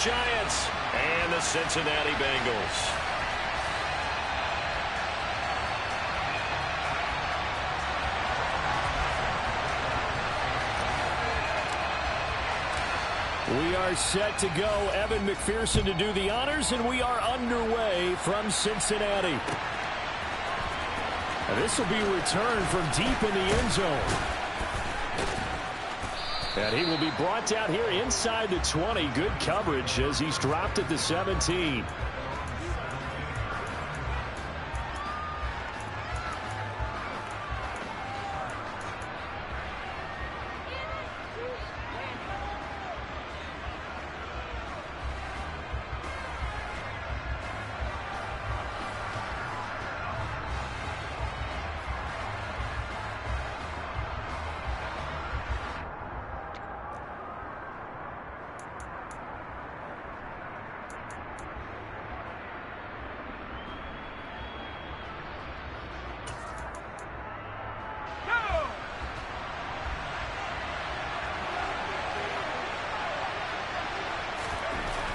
Giants and the Cincinnati Bengals. We are set to go. Evan McPherson to do the honors, and we are underway from Cincinnati. This will be a return from deep in the end zone. And he will be brought down here inside the 20. Good coverage as he's dropped at the 17.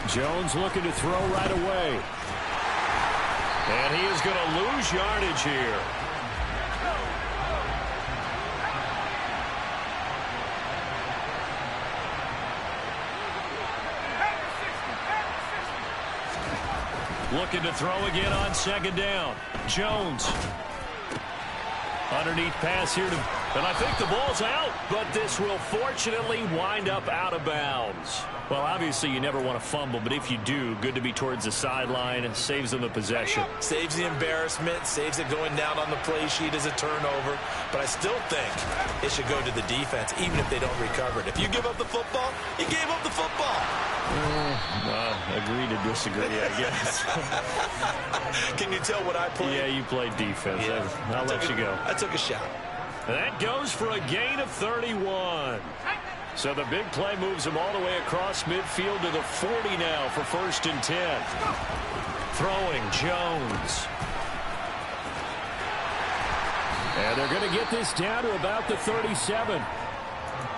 Jones looking to throw right away. And he is going to lose yardage here. Looking to throw again on second down. Jones. Underneath pass here to, and I think the ball's out, but this will fortunately wind up out of bounds. Well, obviously you never want to fumble, but if you do, good to be towards the sideline. Saves them the possession. Saves the embarrassment, saves it going down on the play sheet as a turnover. But I still think it should go to the defense, even if they don't recover it. If you give up the football, you gave up the football. Agree to disagree, I guess. Can you tell what I played? Yeah, you played defense. Yeah. I'll let you go. I took a shot. That goes for a gain of 31. So the big play moves him all the way across midfield to the 40 now for 1st and 10. Throwing Jones. And they're going to get this down to about the 37.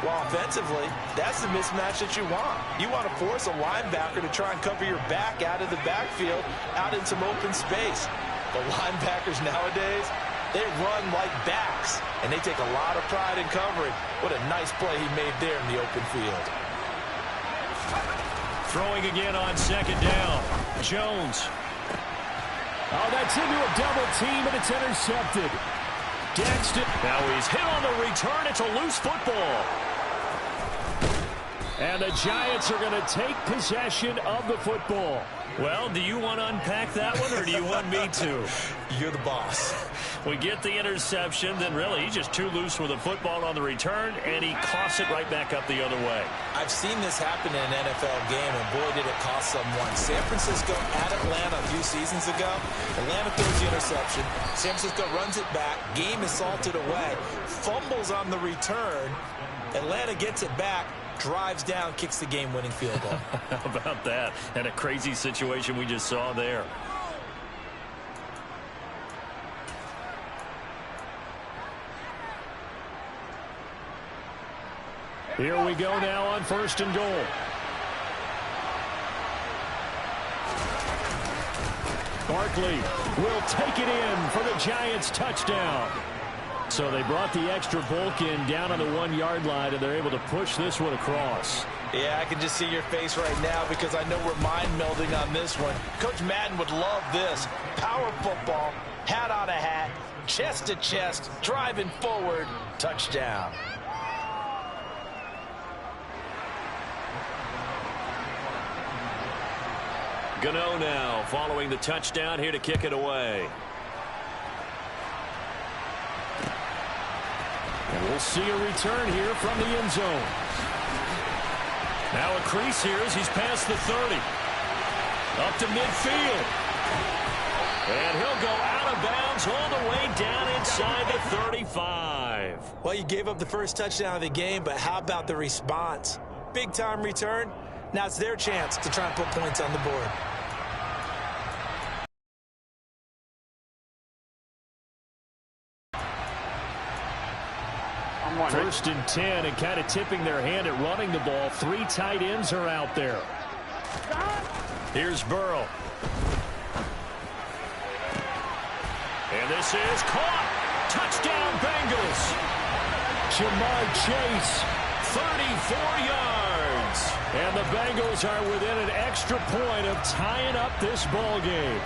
Well, offensively, that's the mismatch that you want. You want to force a linebacker to try and cover your back out of the backfield, out in some open space. The linebackers nowadays, they run like backs, and they take a lot of pride in covering. What a nice play he made there in the open field. Throwing again on second down. Jones. Oh, that's into a double team, and it's intercepted. Dexter. Now he's hit on the return. It's a loose football. And the Giants are going to take possession of the football. Well, do you want to unpack that one, or do you want me to? You're the boss. We get the interception, then really he's just too loose with the football on the return, and he coughs it right back up the other way. I've seen this happen in an NFL game, and boy, did it cost someone. San Francisco at Atlanta a few seasons ago. Atlanta throws the interception. San Francisco runs it back. Game is salted away. Fumbles on the return. Atlanta gets it back. Drives down, kicks the game-winning field goal. How about that? And a crazy situation we just saw there. Here we go now on 1st and goal. Barkley will take it in for the Giants touchdown. So they brought the extra bulk in down on the 1-yard line, and they're able to push this one across. Yeah, I can just see your face right now because I know we're mind melding on this one. Coach Madden would love this. Power football, hat on a hat, chest to chest, driving forward, touchdown. Gano now following the touchdown here to kick it away. And we'll see a return here from the end zone. Now a crease here as he's past the 30. Up to midfield. And he'll go out of bounds all the way down inside the 35. Well, you gave up the first touchdown of the game, but how about the response? Big-time return. Now it's their chance to try and put points on the board. First and 10, and kind of tipping their hand at running the ball. 3 tight ends are out there. Here's Burrow. And this is caught. Touchdown, Bengals. Jamar Chase, 34 yards. And the Bengals are within an extra point of tying up this ball game.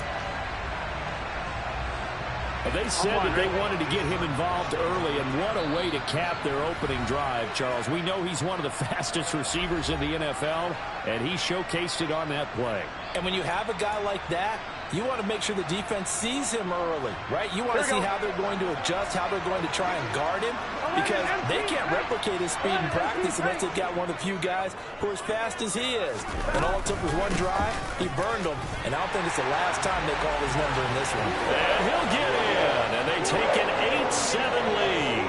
They said that they wanted to get him involved early, and what a way to cap their opening drive, Charles. We know he's one of the fastest receivers in the NFL, and he showcased it on that play. And when you have a guy like that, you want to make sure the defense sees him early, right? You want to see how they're going to adjust, how they're going to try and guard him, because they can't replicate his speed in practice unless they've got one of the few guys who are as fast as he is. And all it took was one drive. He burned them, and I don't think it's the last time they call his number in this one. And he'll get in, and they take an 8-7 lead.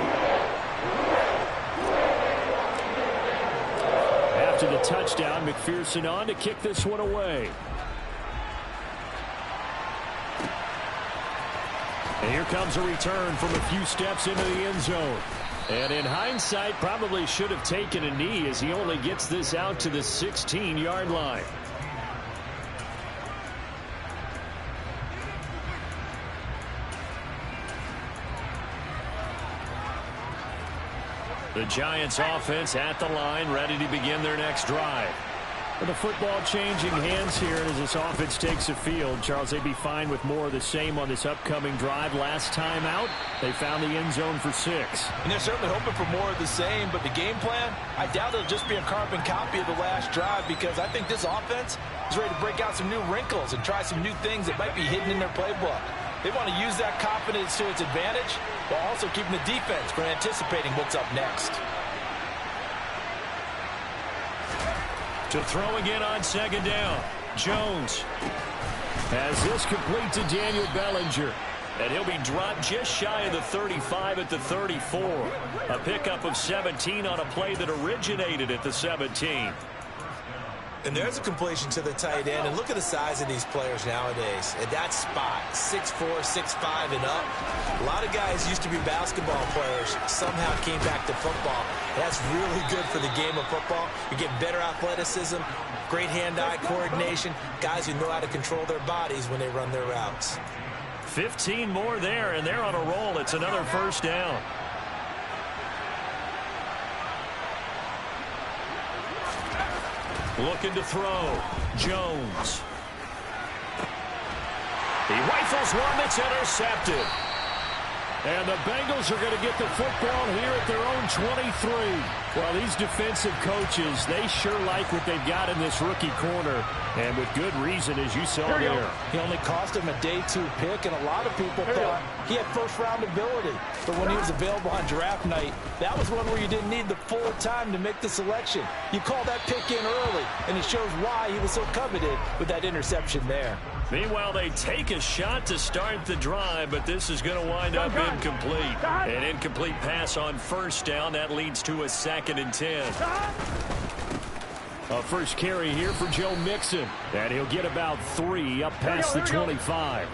After the touchdown, McPherson on to kick this one away. And here comes a return from a few steps into the end zone. And in hindsight, probably should have taken a knee as he only gets this out to the 16-yard line. The Giants offense at the line, ready to begin their next drive. With the football changing hands here as this offense takes the field, Charles, they'd be fine with more of the same on this upcoming drive. Last time out, they found the end zone for 6. And they're certainly hoping for more of the same, but the game plan, I doubt it'll just be a carbon copy of the last drive, because I think this offense is ready to break out some new wrinkles and try some new things that might be hidden in their playbook. They want to use that confidence to its advantage while also keeping the defense from anticipating what's up next. To throw again on second down. Jones has this complete to Daniel Bellinger. And he'll be dropped just shy of the 35 at the 34. A pickup of 17 on a play that originated at the 17. And there's a completion to the tight end. And look at the size of these players nowadays. At that spot, 6'4", 6'5", and up. A lot of guys used to be basketball players, somehow came back to football. That's really good for the game of football. You get better athleticism, great hand-eye coordination, guys who know how to control their bodies when they run their routes. 15 more there, and they're on a roll. It's another first down. Looking to throw. Jones. He rifles one that's intercepted. And the Bengals are going to get the football here at their own 23. Well, these defensive coaches, they sure like what they've got in this rookie corner. And with good reason, as you saw there. He only cost him a day 2 pick, and a lot of people thought he had first-round ability. But when he was available on draft night, that was one where you didn't need the full time to make the selection. You call that pick in early, and it shows why he was so coveted with that interception there. Meanwhile, they take a shot to start the drive, but this is going to wind up incomplete. An incomplete pass on first down. That leads to a 2nd and 10. A first carry here for Joe Mixon. And he'll get about 3 up past the 25.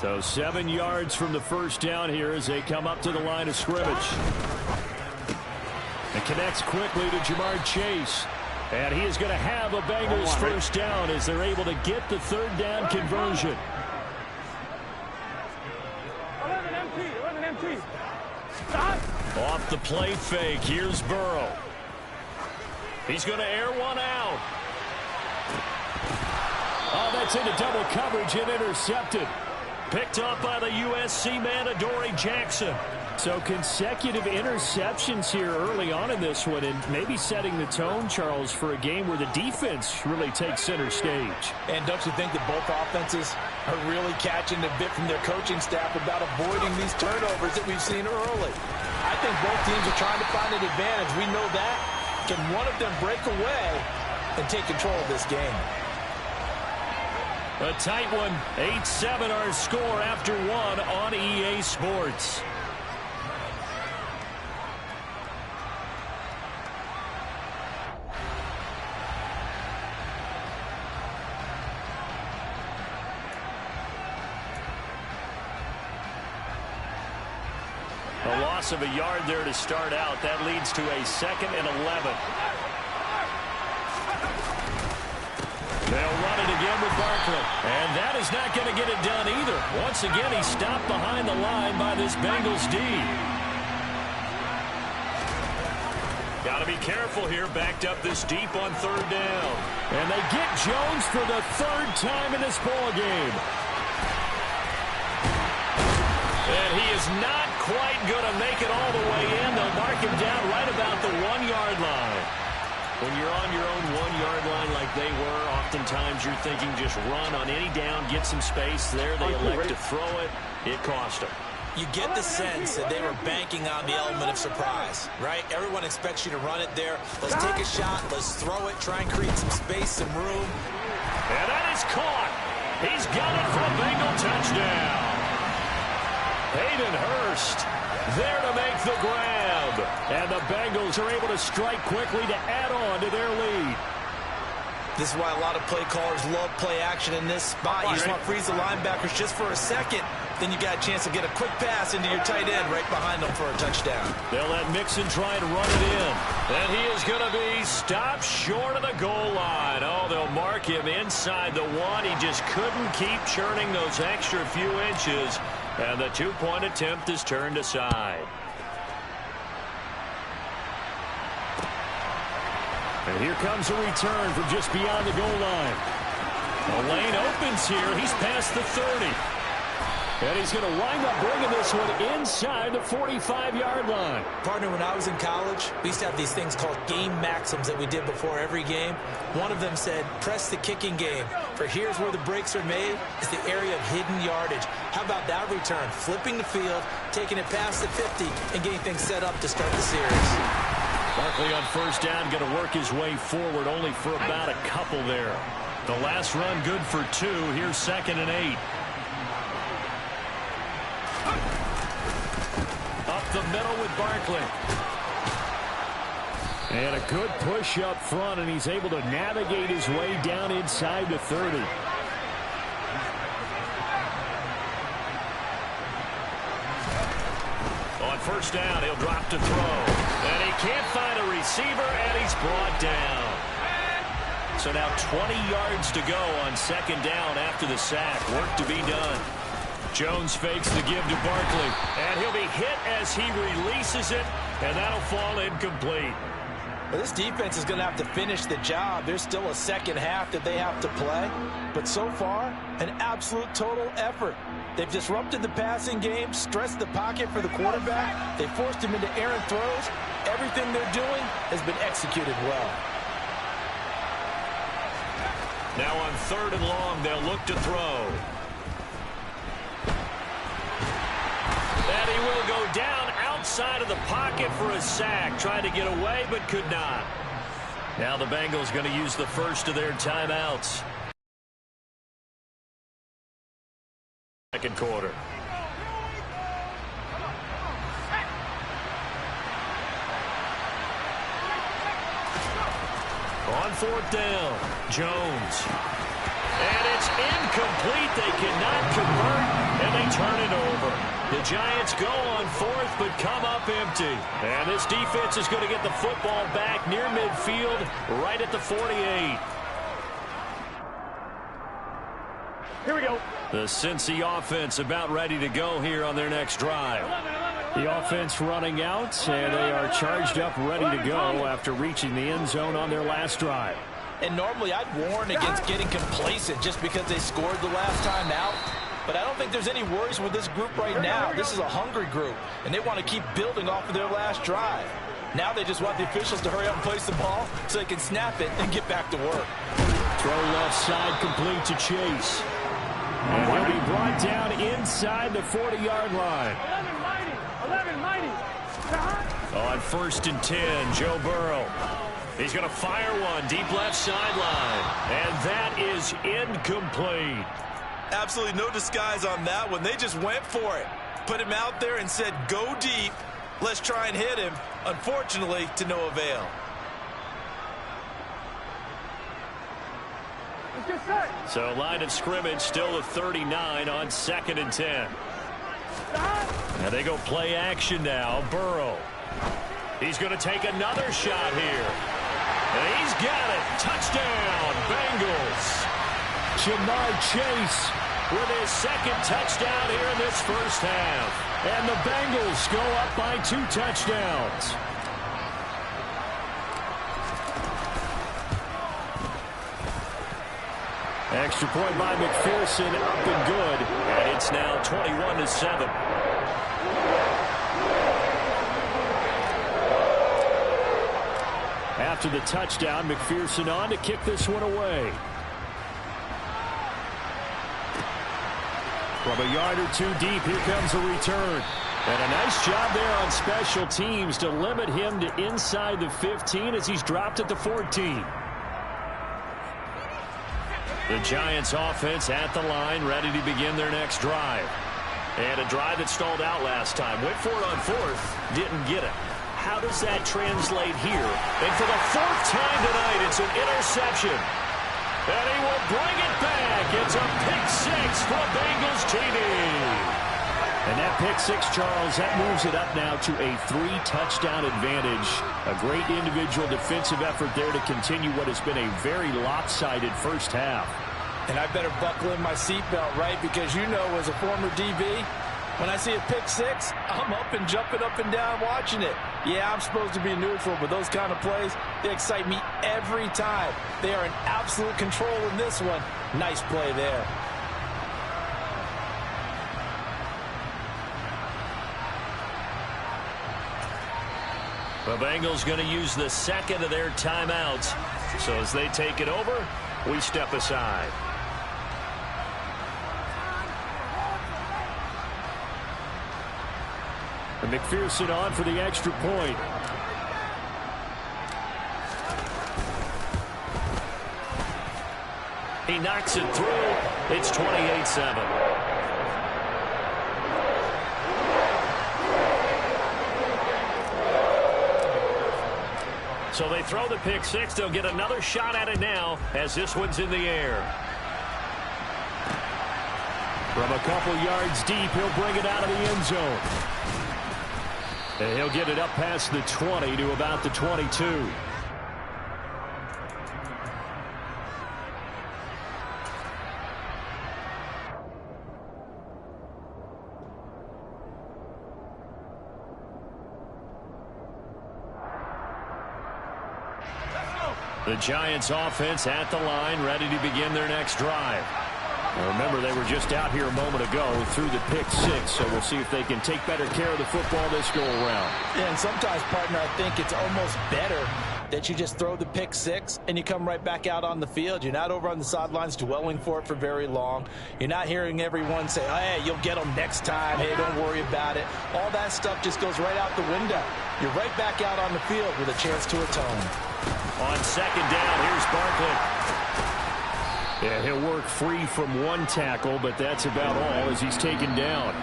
So 7 yards from the first down here as they come up to the line of scrimmage. It connects quickly to Jamar Chase. And he is going to have a Bengals first down as they're able to get the 3rd down conversion. 11 MT. Off the play fake, here's Burrow. He's going to air one out. Oh, that's into double coverage and intercepted. Picked up by the USC man, Adoree Jackson. So consecutive interceptions here early on in this one, and maybe setting the tone, Charles, for a game where the defense really takes center stage. And don't you think that both offenses are really catching a bit from their coaching staff about avoiding these turnovers that we've seen early? I think both teams are trying to find an advantage. We know that. Can one of them break away and take control of this game? A tight one. 8-7 our score after 1 on EA Sports. A loss of a yard there to start out. That leads to a 2nd and 11. They'll run it again with Barkley. And that is not going to get it done either. Once again, he's stopped behind the line by this Bengals D. Got to be careful here, backed up this deep on third down. And they get Jones for the third time in this ball game. And he is not quite going to make it all the way in. They'll mark him down right about the 1-yard line. When you're on your own 1-yard line like they were, oftentimes you're thinking just run on any down, get some space. There they elect to throw it. It cost them. You get the sense that they were banking on the element of surprise, right? Everyone expects you to run it there. Let's take a shot. Let's throw it. Try and create some space, some room. And that is caught. He's got it for a Bengal touchdown. Hayden Hurst there to make the grab. And the Bengals are able to strike quickly to add on to their lead. This is why a lot of play callers love play action in this spot. You just want to freeze the linebackers just for a second. Then you got a chance to get a quick pass into your tight end right behind them for a touchdown. They'll let Mixon try and run it in. And he is going to be stopped short of the goal line. Oh, they'll mark him inside the 1. He just couldn't keep churning those extra few inches. And the 2-point attempt is turned aside. And here comes a return from just beyond the goal line. The lane opens here. He's past the 30. And he's going to wind up bringing this one inside the 45-yard line. Partner, when I was in college, we used to have these things called game maxims that we did before every game. One of them said, press the kicking game. For here's where the breaks are made, is the area of hidden yardage. How about that return? Flipping the field, taking it past the 50, and getting things set up to start the series. Barkley on first down, going to work his way forward only for about a couple there. The last run good for 2. Here's 2nd and 8. Up the middle with Barkley. And a good push up front, and he's able to navigate his way down inside the 30. On first down, he'll drop to throw. And he can't find a receiver, and he's brought down. So now 20 yards to go on 2nd down after the sack. Work to be done. Jones fakes the give to Barkley, and he'll be hit as he releases it, and that'll fall incomplete. Well, this defense is going to have to finish the job. There's still a second half that they have to play, but so far, an absolute total effort. They've disrupted the passing game, stressed the pocket for the quarterback. They forced him into errant throws. Everything they're doing has been executed well. Now on 3rd and long, they'll look to throw. And he will go down outside of the pocket for a sack. Tried to get away, but could not. Now the Bengals going to use the first of their timeouts. 2nd quarter. On 4th down, Jones. And it's incomplete. They cannot convert, and they turn it over. The Giants go on 4th, but come up empty. And this defense is going to get the football back near midfield, right at the 48. Here we go. The Cincy offense about ready to go here on their next drive. The offense running out, and they are charged up, ready to go after reaching the end zone on their last drive. And normally I'd warn against getting complacent just because they scored the last time out. But I don't think there's any worries with this group right now. This is a hungry group, and they want to keep building off of their last drive. Now they just want the officials to hurry up and place the ball so they can snap it and get back to work. Throw left side complete to Chase. And he'll be brought down inside the 40-yard line. 11 mighty. On 1st and 10, Joe Burrow. He's going to fire one deep left sideline. And that is incomplete. Absolutely no disguise on that one. They just went for it. Put him out there and said, go deep. Let's try and hit him. Unfortunately, to no avail. So line of scrimmage still a 39 on 2nd and 10. And they go play action now. Burrow. He's going to take another shot here. And he's got it. Touchdown, Bengals. Jamar Chase with his second touchdown here in this first half. And the Bengals go up by 2 touchdowns. Extra point by McPherson, up and good. And it's now 21-7. After the touchdown, McPherson on to kick this one away. From a yard or 2 deep, here comes a return. And a nice job there on special teams to limit him to inside the 15 as he's dropped at the 14. The Giants offense at the line, ready to begin their next drive. And a drive that stalled out last time. Went for it on 4th, didn't get it. How does that translate here? And for the 4th time tonight, it's an interception. And he will bring it back. It's a pick 6 for the Bengals TD. And that pick 6, Charles, that moves it up now to a 3-touchdown advantage. A great individual defensive effort there to continue what has been a very lopsided first half. And I better buckle in my seatbelt, right? Because you know, as a former DB, when I see a pick 6, I'm up and jumping up and down watching it. Yeah, I'm supposed to be neutral, but those kind of plays, they excite me every time. They are in absolute control in this one. Nice play there. The Bengals going to use the second of their timeouts. So as they take it over, we step aside. And McPherson on for the extra point. He knocks it through. It's 28-7. So they throw the pick 6. They'll get another shot at it now as this one's in the air. From a couple yards deep, he'll bring it out of the end zone. And he'll get it up past the 20 to about the 22. The Giants offense at the line, ready to begin their next drive. Now remember, they were just out here a moment ago through the pick 6, so we'll see if they can take better care of the football this go around. Yeah, and sometimes, partner, I think it's almost better that you just throw the pick 6 and you come right back out on the field. You're not over on the sidelines dwelling for it for very long. You're not hearing everyone say, oh, hey, you'll get them next time. Hey, don't worry about it. All that stuff just goes right out the window. You're right back out on the field with a chance to atone. On second down, here's Barkley. Yeah, he'll work free from one tackle, but that's about all as he's taken down.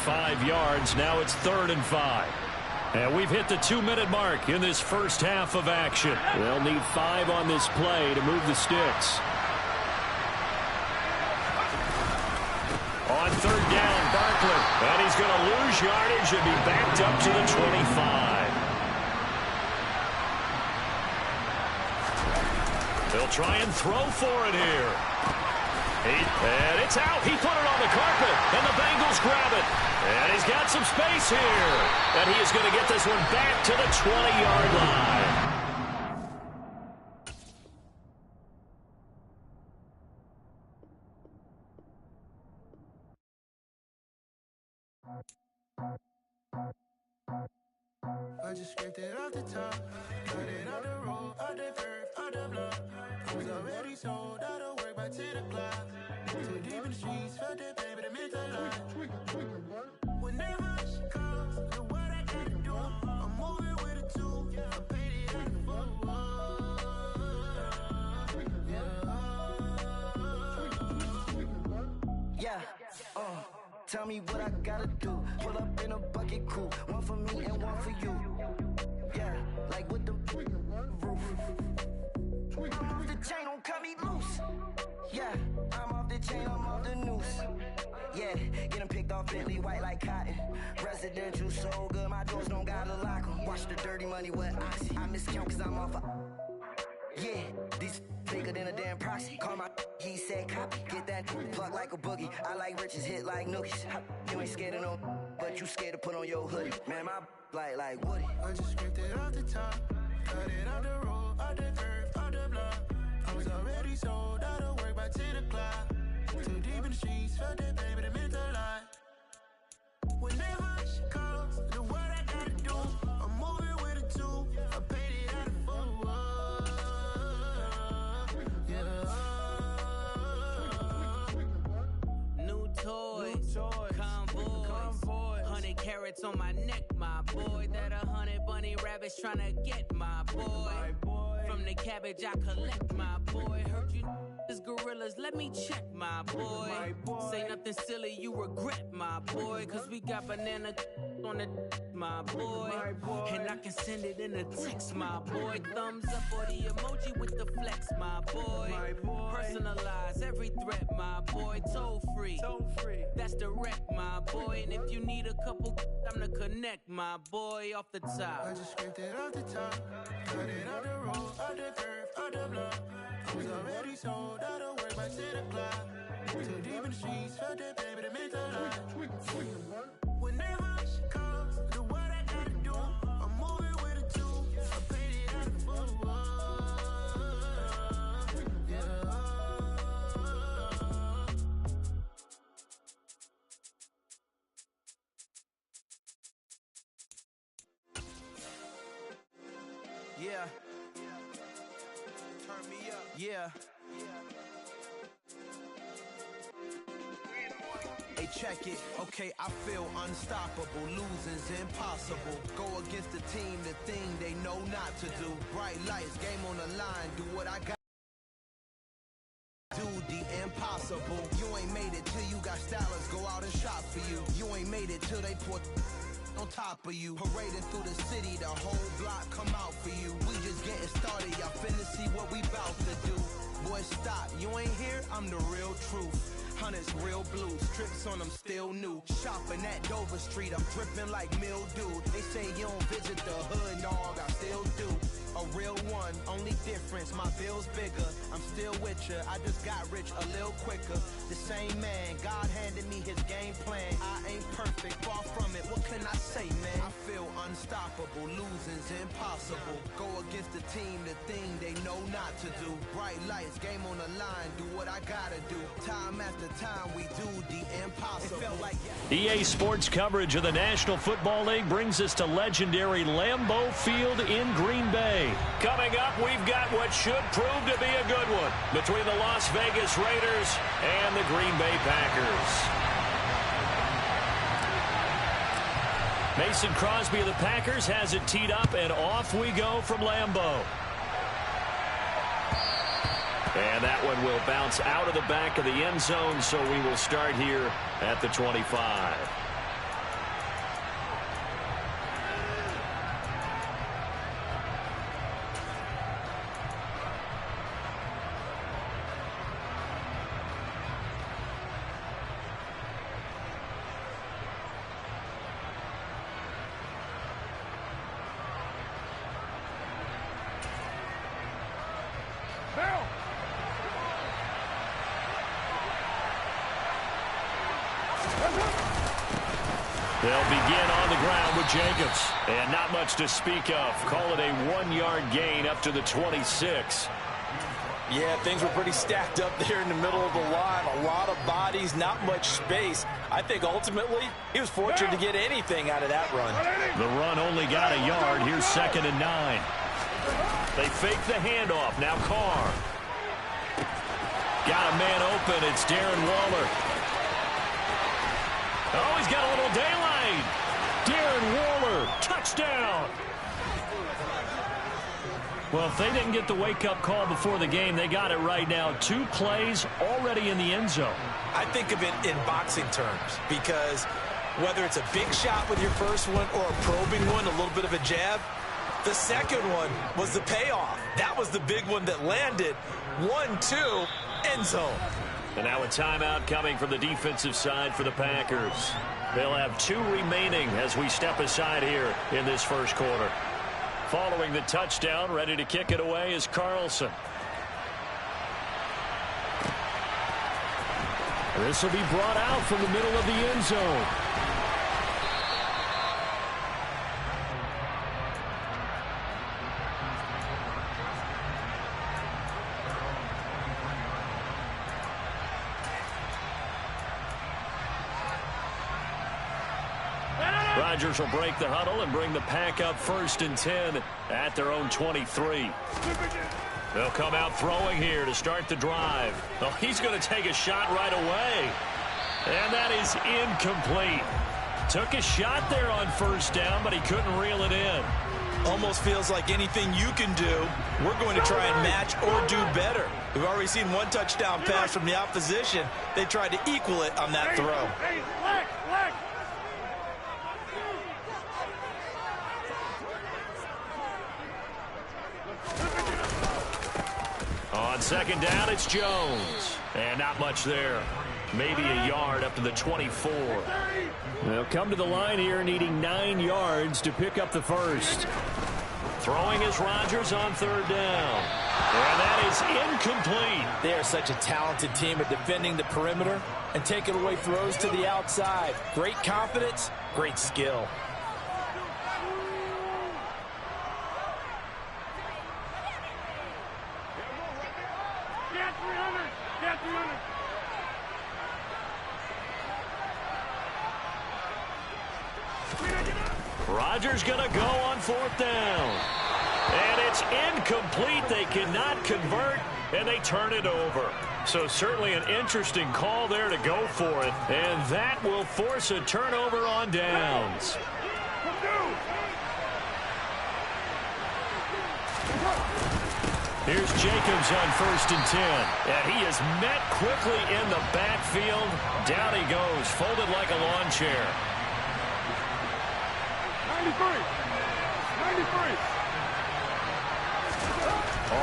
5 yards, now it's 3rd and 5. And we've hit the 2-minute mark in this first half of action. They'll need 5 on this play to move the sticks. On 3rd down, Barkley. And he's going to lose yardage and be backed up to the 25. They'll try and throw for it here. And it's out. He put it on the carpet, and the Bengals grab it. And he's got some space here. And he is going to get this one back to the 20-yard line. I just scraped it off the top, cut it off the road, off the curve, off the block. Was already sold, out of work by 10 o'clock. Too deep in the streets, felt that pain, but it meant a lot. Whenever she comes, do what I gotta do. I'm moving with a 2, I paid it at the Yeah, tell me what I gotta do. Pull up in a bucket crew, one for me and one for you. Yeah, like with the roof. I'm off the chain, don't cut me loose. Yeah, I'm off the chain, I'm off the noose. Yeah, getting picked off Bentley, white like cotton. Residential so good, my doors don't gotta lock 'em. Watch the dirty money with Oxy. I miscount cause I'm off a Yeah, these bigger than a damn proxy. Call my he said copy. Get that plug like a boogie. I like riches, hit like nookies. You ain't scared of no, but you scared to put on your hoodie. Man, my like Woody. I just scraped it off the top, cut it out the road, out the curve, out the block. I was already sold out of work by 10 o'clock. Too deep in the streets, felt that baby, that meant a lot. Whenever she calls, the what I gotta do, I'm moving with a two. I paid it out of full. Yeah. New toys, convoys, 100 carats on my neck, my boy. That 100 bunny rabbits tryna get my boy. From the cabbage I collect, my boy. Heard you is gorillas, let me check, my boy. Say nothing silly, you regret, my boy. Cause we got banana on the my boy. And I can send it in a text, my boy. Thumbs up or the emoji with the flex, my boy. Personalize every threat, my boy. Toll free, that's direct, my boy. And if you need a couple, I'm to connect, my boy, off the top. I just scraped it off the top, cut it out the road, out the curve, out the block. I was already sold out of work by 10 o'clock. Too deep in the streets, felt that baby, that meant a lot. Whenever she calls, the what I gotta do, I'm moving with a two. I paid it out of full. Yeah. Turn me up. Yeah. Hey, check it. Okay, I feel unstoppable. Losing's impossible. Go against the team, the thing they know not to do. Bright lights, game on the line. Do what I got. Do the impossible. You ain't made it till you got stylists go out and shop for you. You ain't made it till they put on top of you. Parading through the city, the whole block come out for you. We just getting started, y'all finna see what we bout to do. Boy, stop, you ain't here, I'm the real truth. Hunters, real blue, strips on them still new. Shopping at Dover Street, I'm dripping like mildew. They say you don't visit the hood, dog, I still do. A real one, only difference, my bill's bigger. I'm still with ya, I just got rich a little quicker. The same man, God handed me his game plan. I ain't perfect, far from it, what can I say, man? I feel unstoppable, losing's impossible. Go against the team, the thing they know not to do. Bright lights, game on the line, do what I gotta do. Time after time, we do the impossible. It felt like EA Sports coverage of the National Football League brings us to legendary Lambeau Field in Green Bay. Coming up, we've got what should prove to be a good one between the Las Vegas Raiders and the Green Bay Packers. Mason Crosby of the Packers has it teed up, and off we go from Lambeau. And that one will bounce out of the back of the end zone, so we will start here at the 25. They'll begin on the ground with Jacobs. And not much to speak of. Call it a 1-yard gain up to the 26. Yeah, things were pretty stacked up there in the middle of the line. A lot of bodies, not much space. I think ultimately he was fortunate to get anything out of that run. The run only got a yard. Here's 2nd and 9. They fake the handoff. Now Carr. Got a man open. It's Darren Waller. Oh, he's got a little daylight. Darren Waller, touchdown. Well, if they didn't get the wake-up call before the game, they got it right now. 2 plays already in the end zone. I think of it in boxing terms because whether it's a big shot with your first one or a probing one, a little bit of a jab, the second one was the payoff. That was the big one that landed. 1-2, end zone. And now a timeout coming from the defensive side for the Packers. They'll have 2 remaining as we step aside here in this first quarter. Following the touchdown, ready to kick it away is Carlson. This will be brought out from the middle of the end zone. Rodgers will break the huddle and bring the pack up 1st and 10 at their own 23. They'll come out throwing here to start the drive. Well, he's going to take a shot right away. And that is incomplete. Took a shot there on 1st down, but he couldn't reel it in. Almost feels like anything you can do, we're going to try and match or do better. We've already seen one touchdown pass from the opposition. They tried to equal it on that throw. On 2nd down, it's Jones. And not much there. Maybe a yard up to the 24. They'll come to the line here needing 9 yards to pick up the 1st. Throwing is Rodgers on 3rd down. And that is incomplete. They are such a talented team at defending the perimeter and taking away throws to the outside. Great confidence, great skill. Rodgers going to go on 4th down. And it's incomplete. They cannot convert, and they turn it over. So certainly an interesting call there to go for it. And that will force a turnover on downs. Here's Jacobs on 1st and 10. And he is met quickly in the backfield. Down he goes, folded like a lawn chair. 93.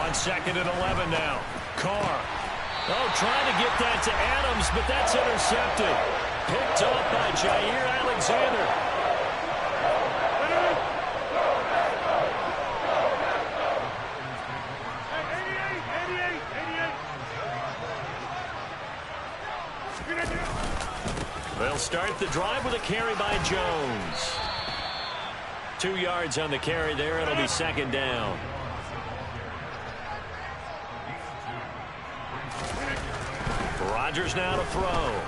On 2nd and 11 now. Carr. Oh, trying to get that to Adams, but that's intercepted. Picked up by Jair Alexander. They'll start the drive with a carry by Jones. 2 yards on the carry there. It'll be 2nd down. Rodgers now to throw.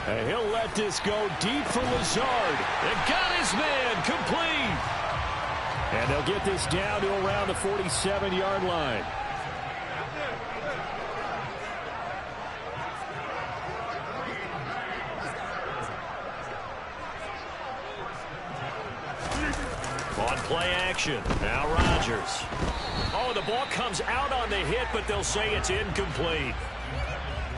And he'll let this go deep for Lazard. And got his man complete. And they'll get this down to around the 47-yard line. On play action. Now Rodgers. Oh, the ball comes out on the hit, but they'll say it's incomplete.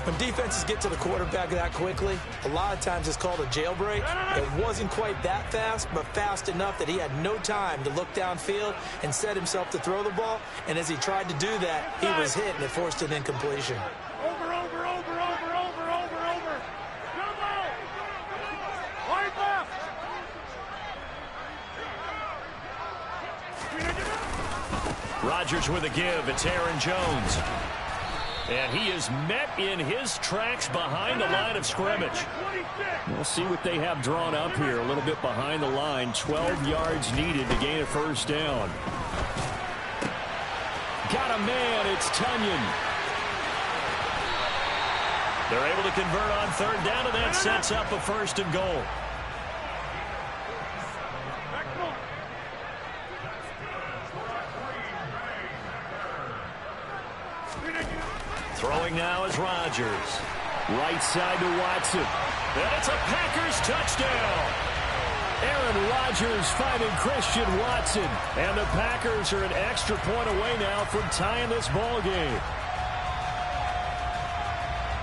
When defenses get to the quarterback that quickly, a lot of times it's called a jailbreak. It wasn't quite that fast, but fast enough that he had no time to look downfield and set himself to throw the ball. And as he tried to do that, he was hit, and it forced an incompletion. Over. Come on. Wide left. Rodgers with a give. It's Aaron Jones. And he is met in his tracks behind the line of scrimmage. We'll see what they have drawn up here. A little bit behind the line. 12 yards needed to gain a 1st down. Got a man. It's Tunyon. They're able to convert on 3rd down, and that sets up a 1st and goal. Throwing now is Rodgers. Right side to Watson. And it's a Packers touchdown. Aaron Rodgers finding Christian Watson. And the Packers are an extra point away now from tying this ball game.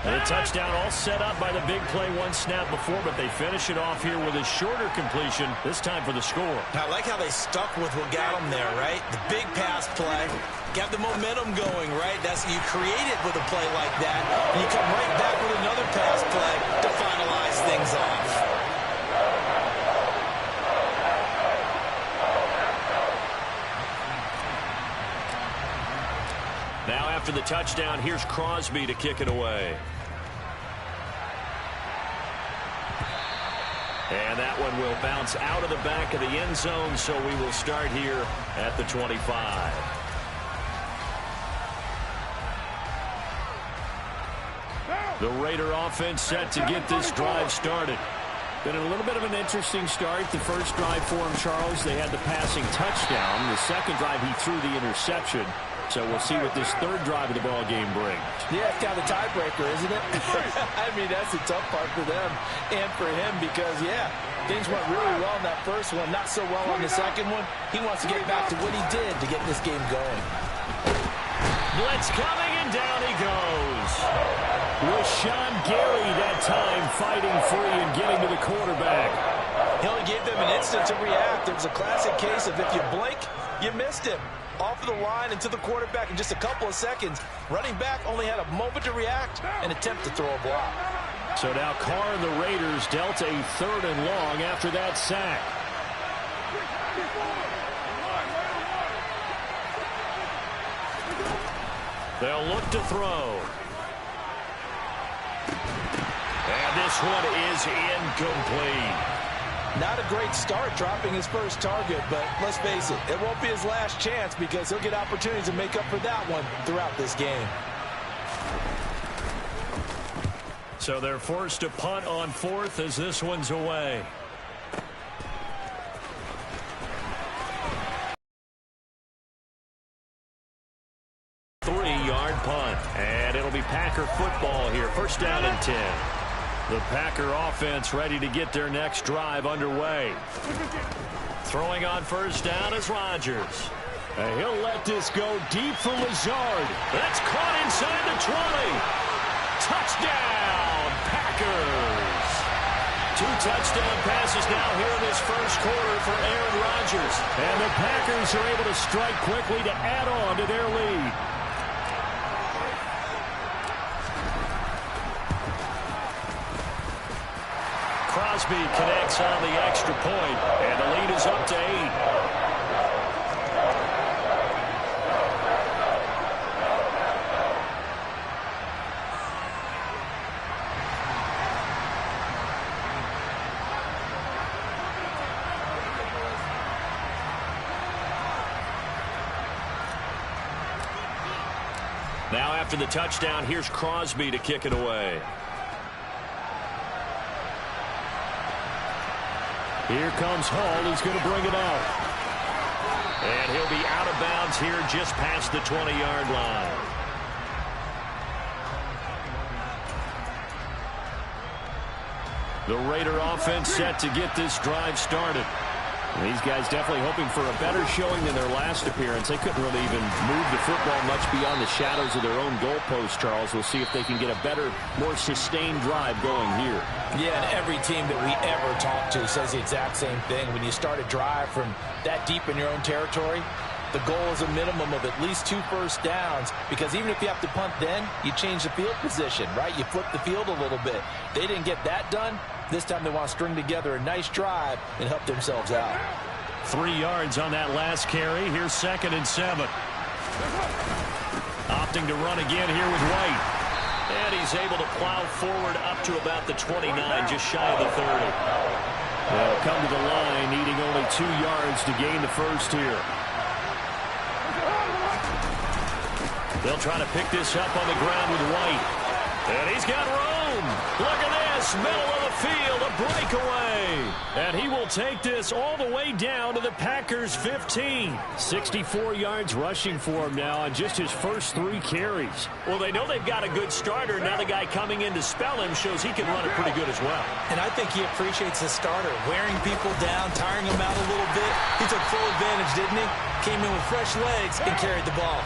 And a touchdown all set up by the big play one snap before, but they finish it off here with a shorter completion, this time for the score. I like how they stuck with what got them there, right? The big pass play. Got the momentum going, right? That's you create it with a play like that, and you come right back with another pass play to finalize things off. after the touchdown, here's Crosby to kick it away. And that one will bounce out of the back of the end zone, so we will start here at the 25. The Raider offense set to get this drive started. Been a little bit of an interesting start. The first drive for him, Charles, they had the passing touchdown. The second drive, he threw the interception. So we'll see what this third drive of the ball game brings. Yeah, it's kind of a tiebreaker, isn't it? I mean, that's the tough part for them and for him because, yeah, things went really well in that first one, not so well on the second one. He wants to get back to what he did to get this game going. Blitz coming, and down he goes. Rashawn Gary that time fighting free and getting to the quarterback. He only gave them an instant to react. It was a classic case of if you blink, you missed him. Off of the line and to the quarterback in just a couple of seconds. Running back only had a moment to react and attempt to throw a block. So now Carr and the Raiders dealt a 3rd and long after that sack. They'll look to throw. And this one is incomplete. Not a great start dropping his first target, but let's face it, it won't be his last chance because he'll get opportunities to make up for that one throughout this game. So they're forced to punt on 4th as this one's away. Three-yard punt, and it'll be Packer football here. First down and 10. The Packer offense ready to get their next drive underway. Throwing on first down is Rodgers. And he'll let this go deep for Lazard. That's caught inside the 20. Touchdown, Packers. 2 touchdown passes now here in this first quarter for Aaron Rodgers. And the Packers are able to strike quickly to add on to their lead. Crosby connects on the extra point, and the lead is up to 8. Now after the touchdown, here's Crosby to kick it away. Here comes Hall. He's going to bring it out. And he'll be out of bounds here just past the 20-yard line. The Raider offense set to get this drive started. These guys definitely hoping for a better showing than their last appearance. They couldn't really even move the football much beyond the shadows of their own goalpost, Charles. We'll see if they can get a better, more sustained drive going here. Yeah, and every team that we ever talk to says the exact same thing. When you start a drive from that deep in your own territory, the goal is a minimum of at least 2 first downs, because even if you have to punt then, you change the field position, right? You flip the field a little bit. They didn't get that done. This time they want to string together a nice drive and help themselves out. 3 yards on that last carry. Here's 2nd and 7. Opting to run again here with White. And he's able to plow forward up to about the 29, just shy of the 30. They'll come to the line, needing only 2 yards to gain the first here. They'll try to pick this up on the ground with White. And he's got room. Look at this. Middle of the field. A breakaway. And he will take this all the way down to the Packers' 15. 64 yards rushing for him now on just his first 3 carries. Well, they know they've got a good starter. Now the guy coming in to spell him shows he can run it pretty good as well. And I think he appreciates the starter. Wearing people down, tiring them out a little bit. He took full advantage, didn't he? Came in with fresh legs and carried the ball.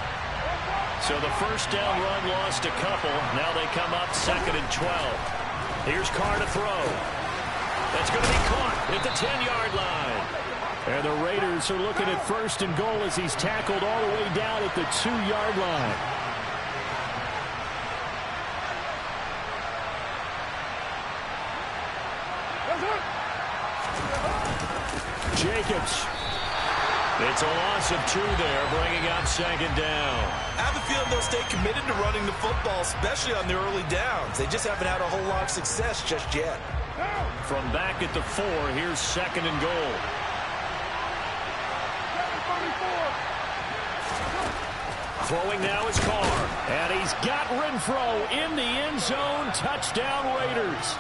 So the first down run lost a couple. Now they come up 2nd and 12. Here's Carr to throw. That's going to be caught at the 10-yard line. And the Raiders are looking at 1st and goal as he's tackled all the way down at the 2-yard line. Jacobs. It's a loss of 2 there, bringing up second down. I have a feeling they'll stay committed to running the football, especially on the early downs. They just haven't had a whole lot of success just yet. From back at the 4, here's second and goal. Throwing now is Carr. And he's got Renfro in the end zone. Touchdown Raiders.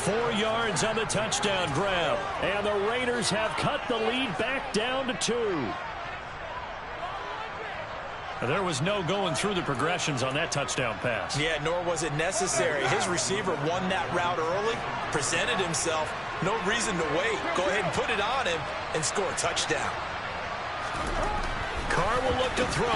4 yards on the touchdown grab. And the Raiders have cut the lead back down to 2. There was no going through the progressions on that touchdown pass. Yeah, nor was it necessary. His receiver won that route early, presented himself. No reason to wait. Go ahead and put it on him and score a touchdown. Carr will look to throw.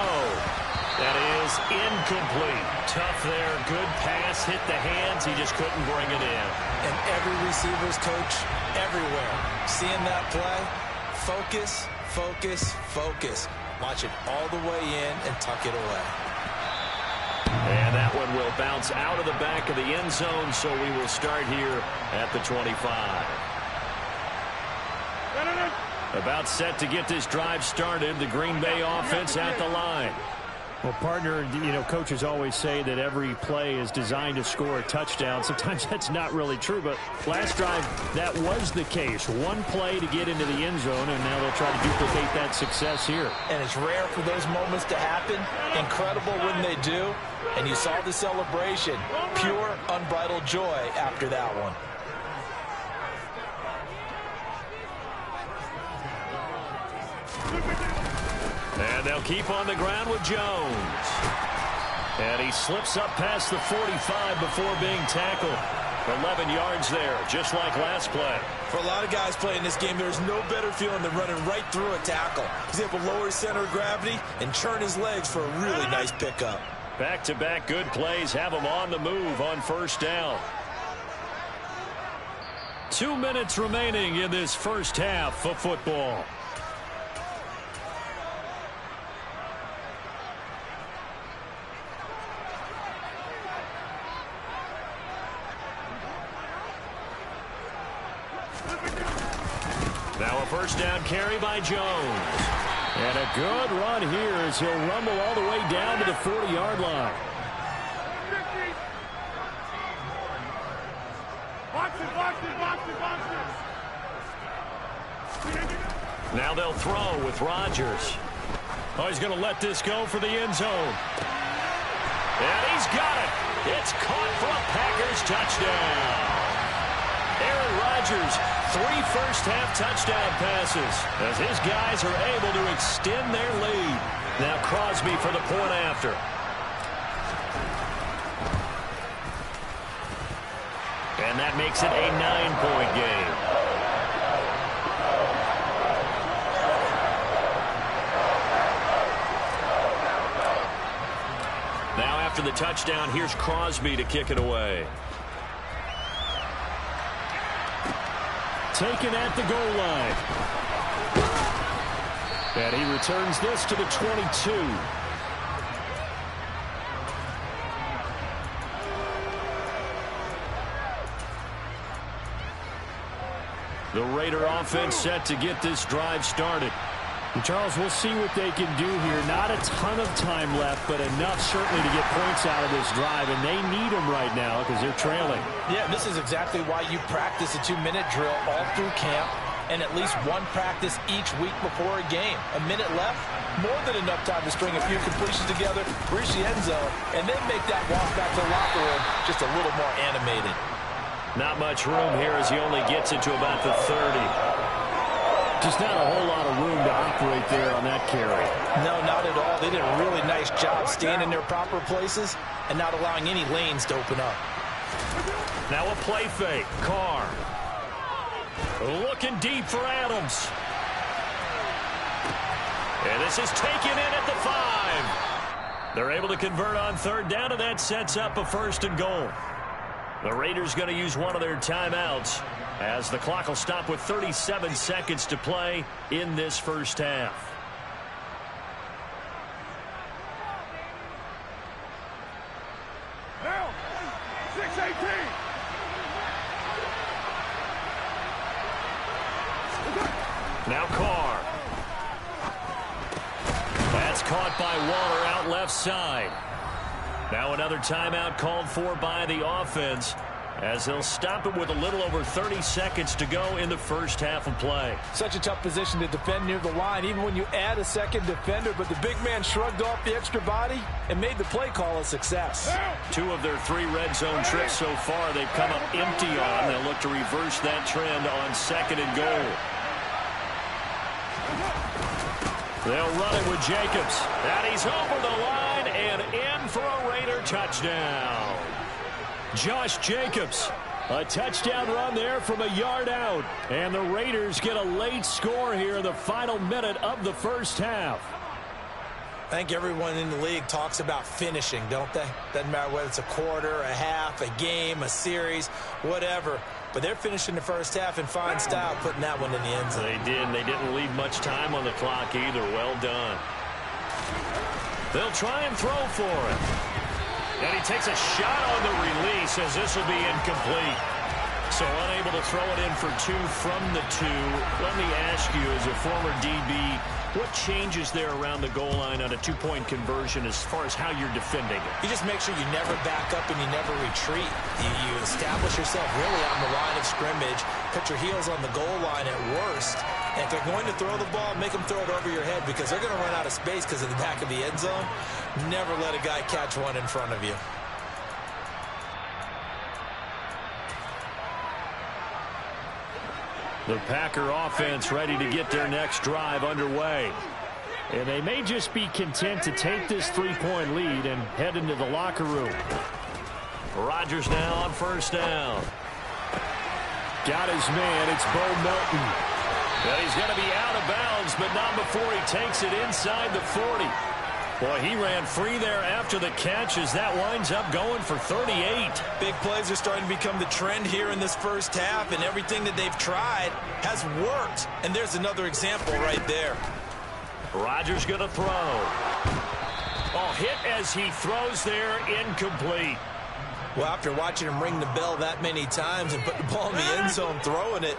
That is incomplete. Tough there. Good pass. Hit the hands. He just couldn't bring it in. And every receiver's coach everywhere. Seeing that play, focus, focus, focus. Watch it all the way in and tuck it away. And that one will bounce out of the back of the end zone, so we will start here at the 25. About set to get this drive started. The Green Bay offense at the line. Well, partner, you know, coaches always say that every play is designed to score a touchdown. Sometimes that's not really true, but last drive, that was the case. One play to get into the end zone, and now they'll try to duplicate that success here. And it's rare for those moments to happen. Incredible when they do. And you saw the celebration. Pure, unbridled joy after that one. And they'll keep on the ground with Jones. And he slips up past the 45 before being tackled. 11 yards there, just like last play. For a lot of guys playing this game, there's no better feeling than running right through a tackle. He's able to lower his center of gravity and churn his legs for a really nice pickup. Back-to-back good plays have him on the move on first down. 2 minutes remaining in this first half of football. Now a first down carry by Jones. And a good run here as he'll rumble all the way down to the 40-yard line. Now they'll throw with Rodgers. Oh, he's going to let this go for the end zone. And he's got it. It's caught for a Packers touchdown. Aaron Rodgers, 3 first-half touchdown passes as his guys are able to extend their lead. Now Crosby for the point after. And that makes it a 9-point game. Now after the touchdown, here's Crosby to kick it away. Taken at the goal line. And he returns this to the 22. The Raider offense set to get this drive started. And Charles, we'll see what they can do here. Not a ton of time left, but enough certainly to get points out of this drive, and they need them right now because they're trailing. Yeah, this is exactly why you practice a 2-minute drill all through camp and at least one practice each week before a game. A minute left, more than enough time to string a few completions together, reach the end zone, and then make that walk back to the locker room just a little more animated. Not much room here as he only gets it to about the 30. Just not a whole lot of room to operate there on that carry. No, not at all. They did a really nice job staying in their proper places and not allowing any lanes to open up. Now a play fake. Carr. Looking deep for Adams. And this is taken in at the 5. They're able to convert on third down, and that sets up a first and goal. The Raiders going to use one of their timeouts as the clock will stop with 37 seconds to play in this first half. Now, 6:18. Now Carr. by Waller out left side. Now another timeout called for by the offense, as they'll stop it with a little over 30 seconds to go in the first half of play. Such a tough position to defend near the line, even when you add a second defender, but the big man shrugged off the extra body and made the play call a success. 2 of their 3 red zone trips so far they've come up empty on. They'll look to reverse that trend on 2nd and goal. They'll run it with Jacobs. And he's over the line and in for a Raider touchdown. Josh Jacobs, a touchdown run there from a yard out. And the Raiders get a late score here in the final minute of the first half. I think everyone in the league talks about finishing, don't they? Doesn't matter whether it's a quarter, a half, a game, a series, whatever. But they're finishing the first half in fine style, putting that one in the end zone. They did, and they didn't leave much time on the clock either. Well done. They'll try and throw for it. And he takes a shot on the release as this will be incomplete. So unable to throw it in for 2 from the 2. Let me ask you, as a former DB, what changes there around the goal line on a 2-point conversion as far as how you're defending it? You just make sure you never back up and you never retreat. You establish yourself really on the line of scrimmage, put your heels on the goal line at worst. And if they're going to throw the ball, make them throw it over your head because they're going to run out of space because of the back of the end zone. Never let a guy catch one in front of you. The Packer offense ready to get their next drive underway. And they may just be content to take this 3-point lead and head into the locker room. Rodgers now on first down. Got his man. It's Bo Melton. And he's going to be out of bounds, but not before he takes it inside the 40. Boy, he ran free there after the catch as that winds up going for 38. Big plays are starting to become the trend here in this first half, and everything that they've tried has worked. And there's another example right there. Rodgers going to throw. Oh, hit as he throws there, incomplete. Well, after watching him ring the bell that many times and put the ball in the end zone throwing it,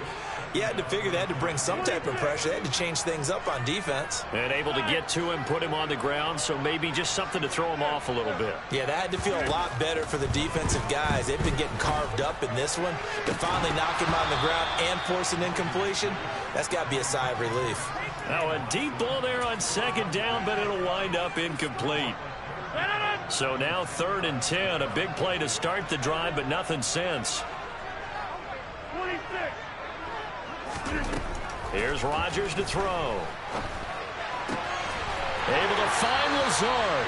you had to figure they had to bring some type of pressure. They had to change things up on defense. And able to get to him, put him on the ground, so maybe just something to throw him off a little bit. Yeah, that had to feel a lot better for the defensive guys. They've been getting carved up in this one. To finally knock him on the ground and force an incompletion, that's got to be a sigh of relief. Now a deep ball there on 2nd down, but it'll wind up incomplete. So now 3rd and 10, a big play to start the drive, but nothing since. 26. Here's Rodgers to throw. Able to find Lazard.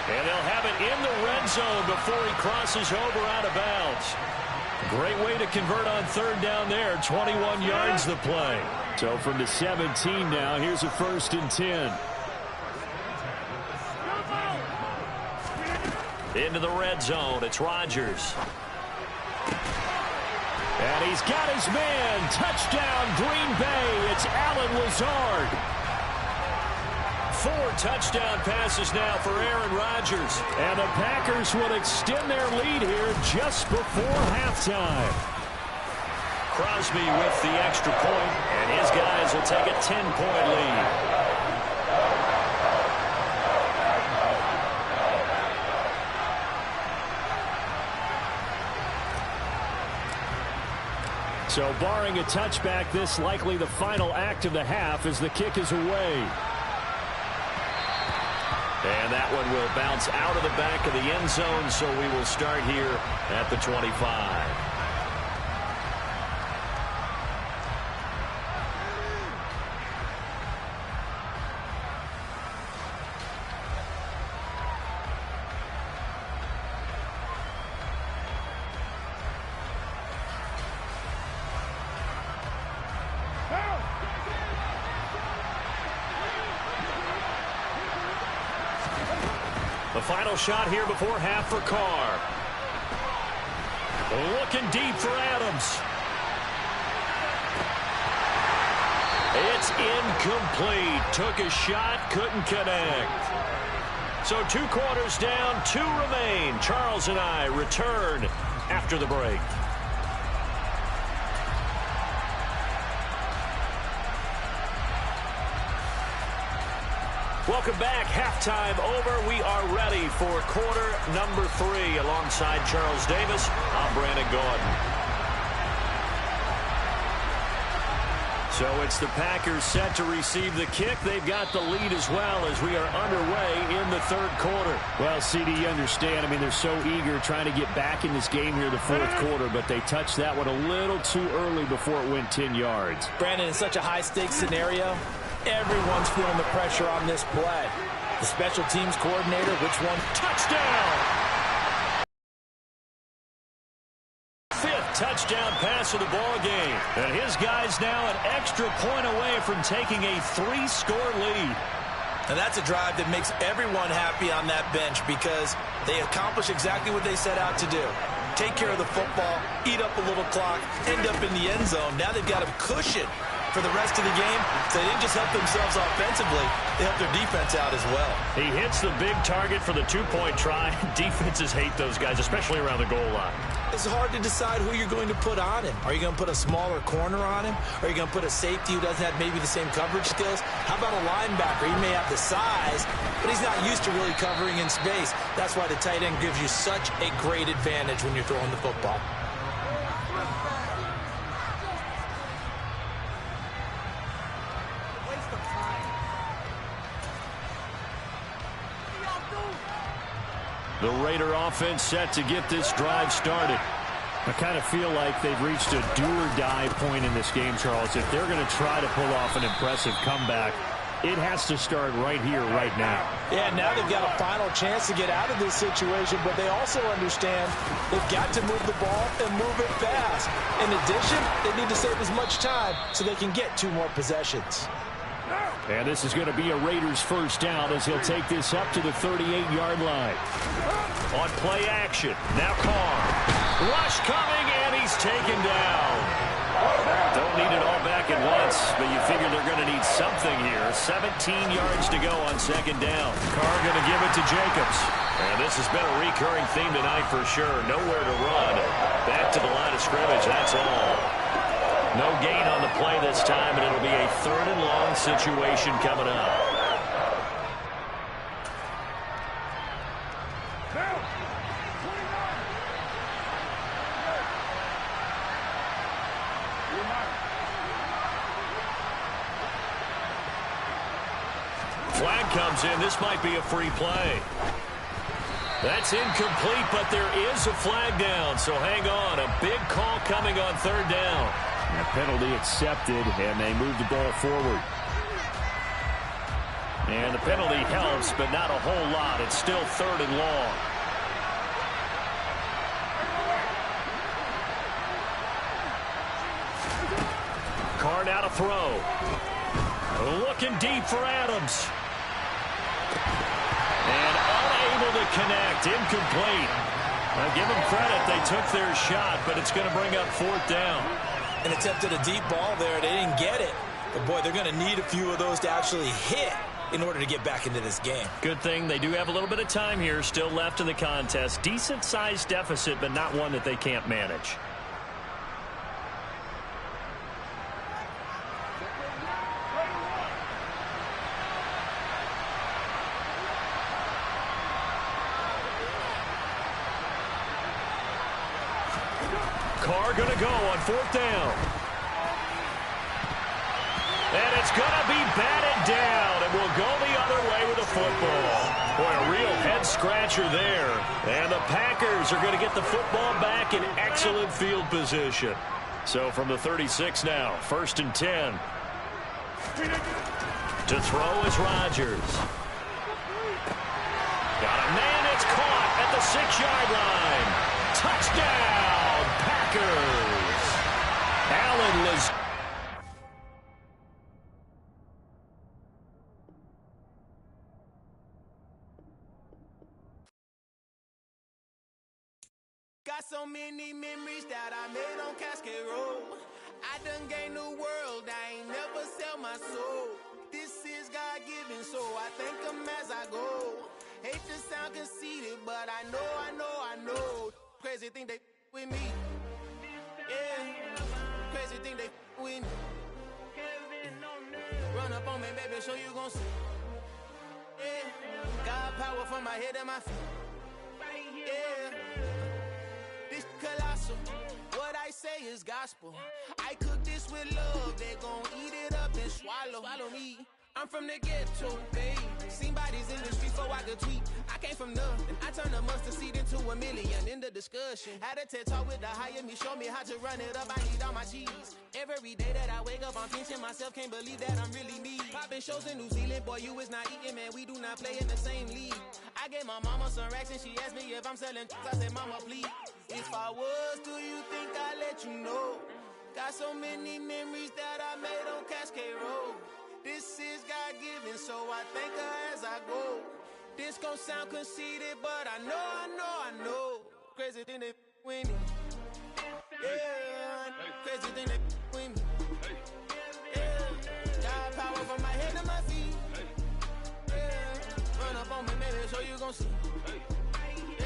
And they'll have it in the red zone before he crosses over out of bounds. Great way to convert on 3rd down there. 21 yards the play. So from the 17 now, here's a 1st and 10. Into the red zone. It's Rodgers. And he's got his man. Touchdown, Green Bay. It's Allen Lazard. 4 touchdown passes now for Aaron Rodgers. And the Packers will extend their lead here just before halftime. Crosby with the extra point, and his guys will take a 10-point lead. So barring a touchback, this likely the final act of the half as the kick is away. And that one will bounce out of the back of the end zone, so we will start here at the 25. The final shot here before half for Carr. Looking deep for Adams. It's incomplete. Took a shot, couldn't connect. So 2 quarters down, 2 remain. Charles and I return after the break. Welcome back. Halftime over. We are ready for quarter number 3. Alongside Charles Davis, I'm Brandon Gaudin. So it's the Packers set to receive the kick. They've got the lead as well as we are underway in the third quarter. Well, CD, you understand. I mean, they're so eager trying to get back in this game here the fourth quarter, but they touched that one a little too early before it went 10 yards. Brandon, in such a high-stakes scenario, everyone's feeling the pressure on this play. The special teams coordinator, which one? Touchdown! Touchdown pass of the ball game. And his guys now an extra point away from taking a 3-score lead. And that's a drive that makes everyone happy on that bench because they accomplish exactly what they set out to do. Take care of the football, eat up a little clock, end up in the end zone. Now they've got a cushion for the rest of the game. So they didn't just help themselves offensively, they helped their defense out as well. He hits the big target for the 2-point try. Defenses hate those guys, especially around the goal line. It's hard to decide who you're going to put on him. Are you going to put a smaller corner on him? Are you going to put a safety who doesn't have maybe the same coverage skills? How about a linebacker? He may have the size, but he's not used to really covering in space. That's why the tight end gives you such a great advantage when you're throwing the football. The Raider offense set to get this drive started. I kind of feel like they've reached a do-or-die point in this game, Charles. If they're going to try to pull off an impressive comeback, it has to start right here, right now. Yeah, now they've got a final chance to get out of this situation, but they also understand they've got to move the ball and move it fast. In addition, they need to save as much time so they can get 2 more possessions. And this is going to be a Raiders first down as he'll take this up to the 38-yard line. On play action, now Carr. Rush coming, and he's taken down. Don't need it all back at once, but you figure they're going to need something here. 17 yards to go on second down. Carr going to give it to Jacobs. And this has been a recurring theme tonight for sure. Nowhere to run. Back to the line of scrimmage, that's all. No gain on the play this time, and it'll be a 3rd and long situation coming up. Flag comes in. This might be a free play. That's incomplete, but there is a flag down, so hang on. A big call coming on 3rd down. A penalty accepted, and they move the ball forward. And the penalty helps, but not a whole lot. It's still 3rd and long. Carr now to throw. Looking deep for Adams. And unable to connect. Incomplete. Now give them credit. They took their shot, but it's going to bring up 4th down. An attempt at a deep ball there. They didn't get it. But, boy, they're going to need a few of those to actually hit in order to get back into this game. Good thing they do have a little bit of time here still left in the contest. Decent-sized deficit, but not one that they can't manage. Carr going to go on 4th down. And it's going to be batted down, and we'll go the other way with the football. Boy, a real head-scratcher there. And the Packers are going to get the football back in excellent field position. So from the 36 now, 1st and 10. To throw is Rodgers. Got a man, it's caught at the 6-yard line. Touchdown, Packers. Allen was... Got so many memories that I made on Cascade Road. I done gained the world, I ain't never sell my soul. This is God-given, so I thank him as I go. Hate to sound conceited, but I know. Crazy thing they with me. Yeah, crazy thing they with me. Run up on me, baby, show you gon' see. Yeah. God power from my head and my feet. Yeah. This colossal. What I say is gospel. I cook this with love. They gon' eat it up and swallow me. I'm from the ghetto, babe. Seen bodies in the streets so I could tweet. I came from nothing. I turned a mustard seed into a million. In the discussion, had a TED talk with the higher me. Show me how to run it up. I need all my cheese. Every day that I wake up, I'm pinching myself. Can't believe that I'm really me. Popping shows in New Zealand, boy, you is not eating, man. We do not play in the same league. I gave my mama some racks and she asked me if I'm selling. I said, mama, please. If I was, do you think I'd let you know? Got so many memories that I made on Cascade Road. This is God-given, so I thank her as I go. This gon' sound conceited, but I know. Crazy thing they with me. Yeah, crazy thing they with me. Yeah, got power from my head to my feet. Yeah, run up on me, baby, so you gon' see. Yeah.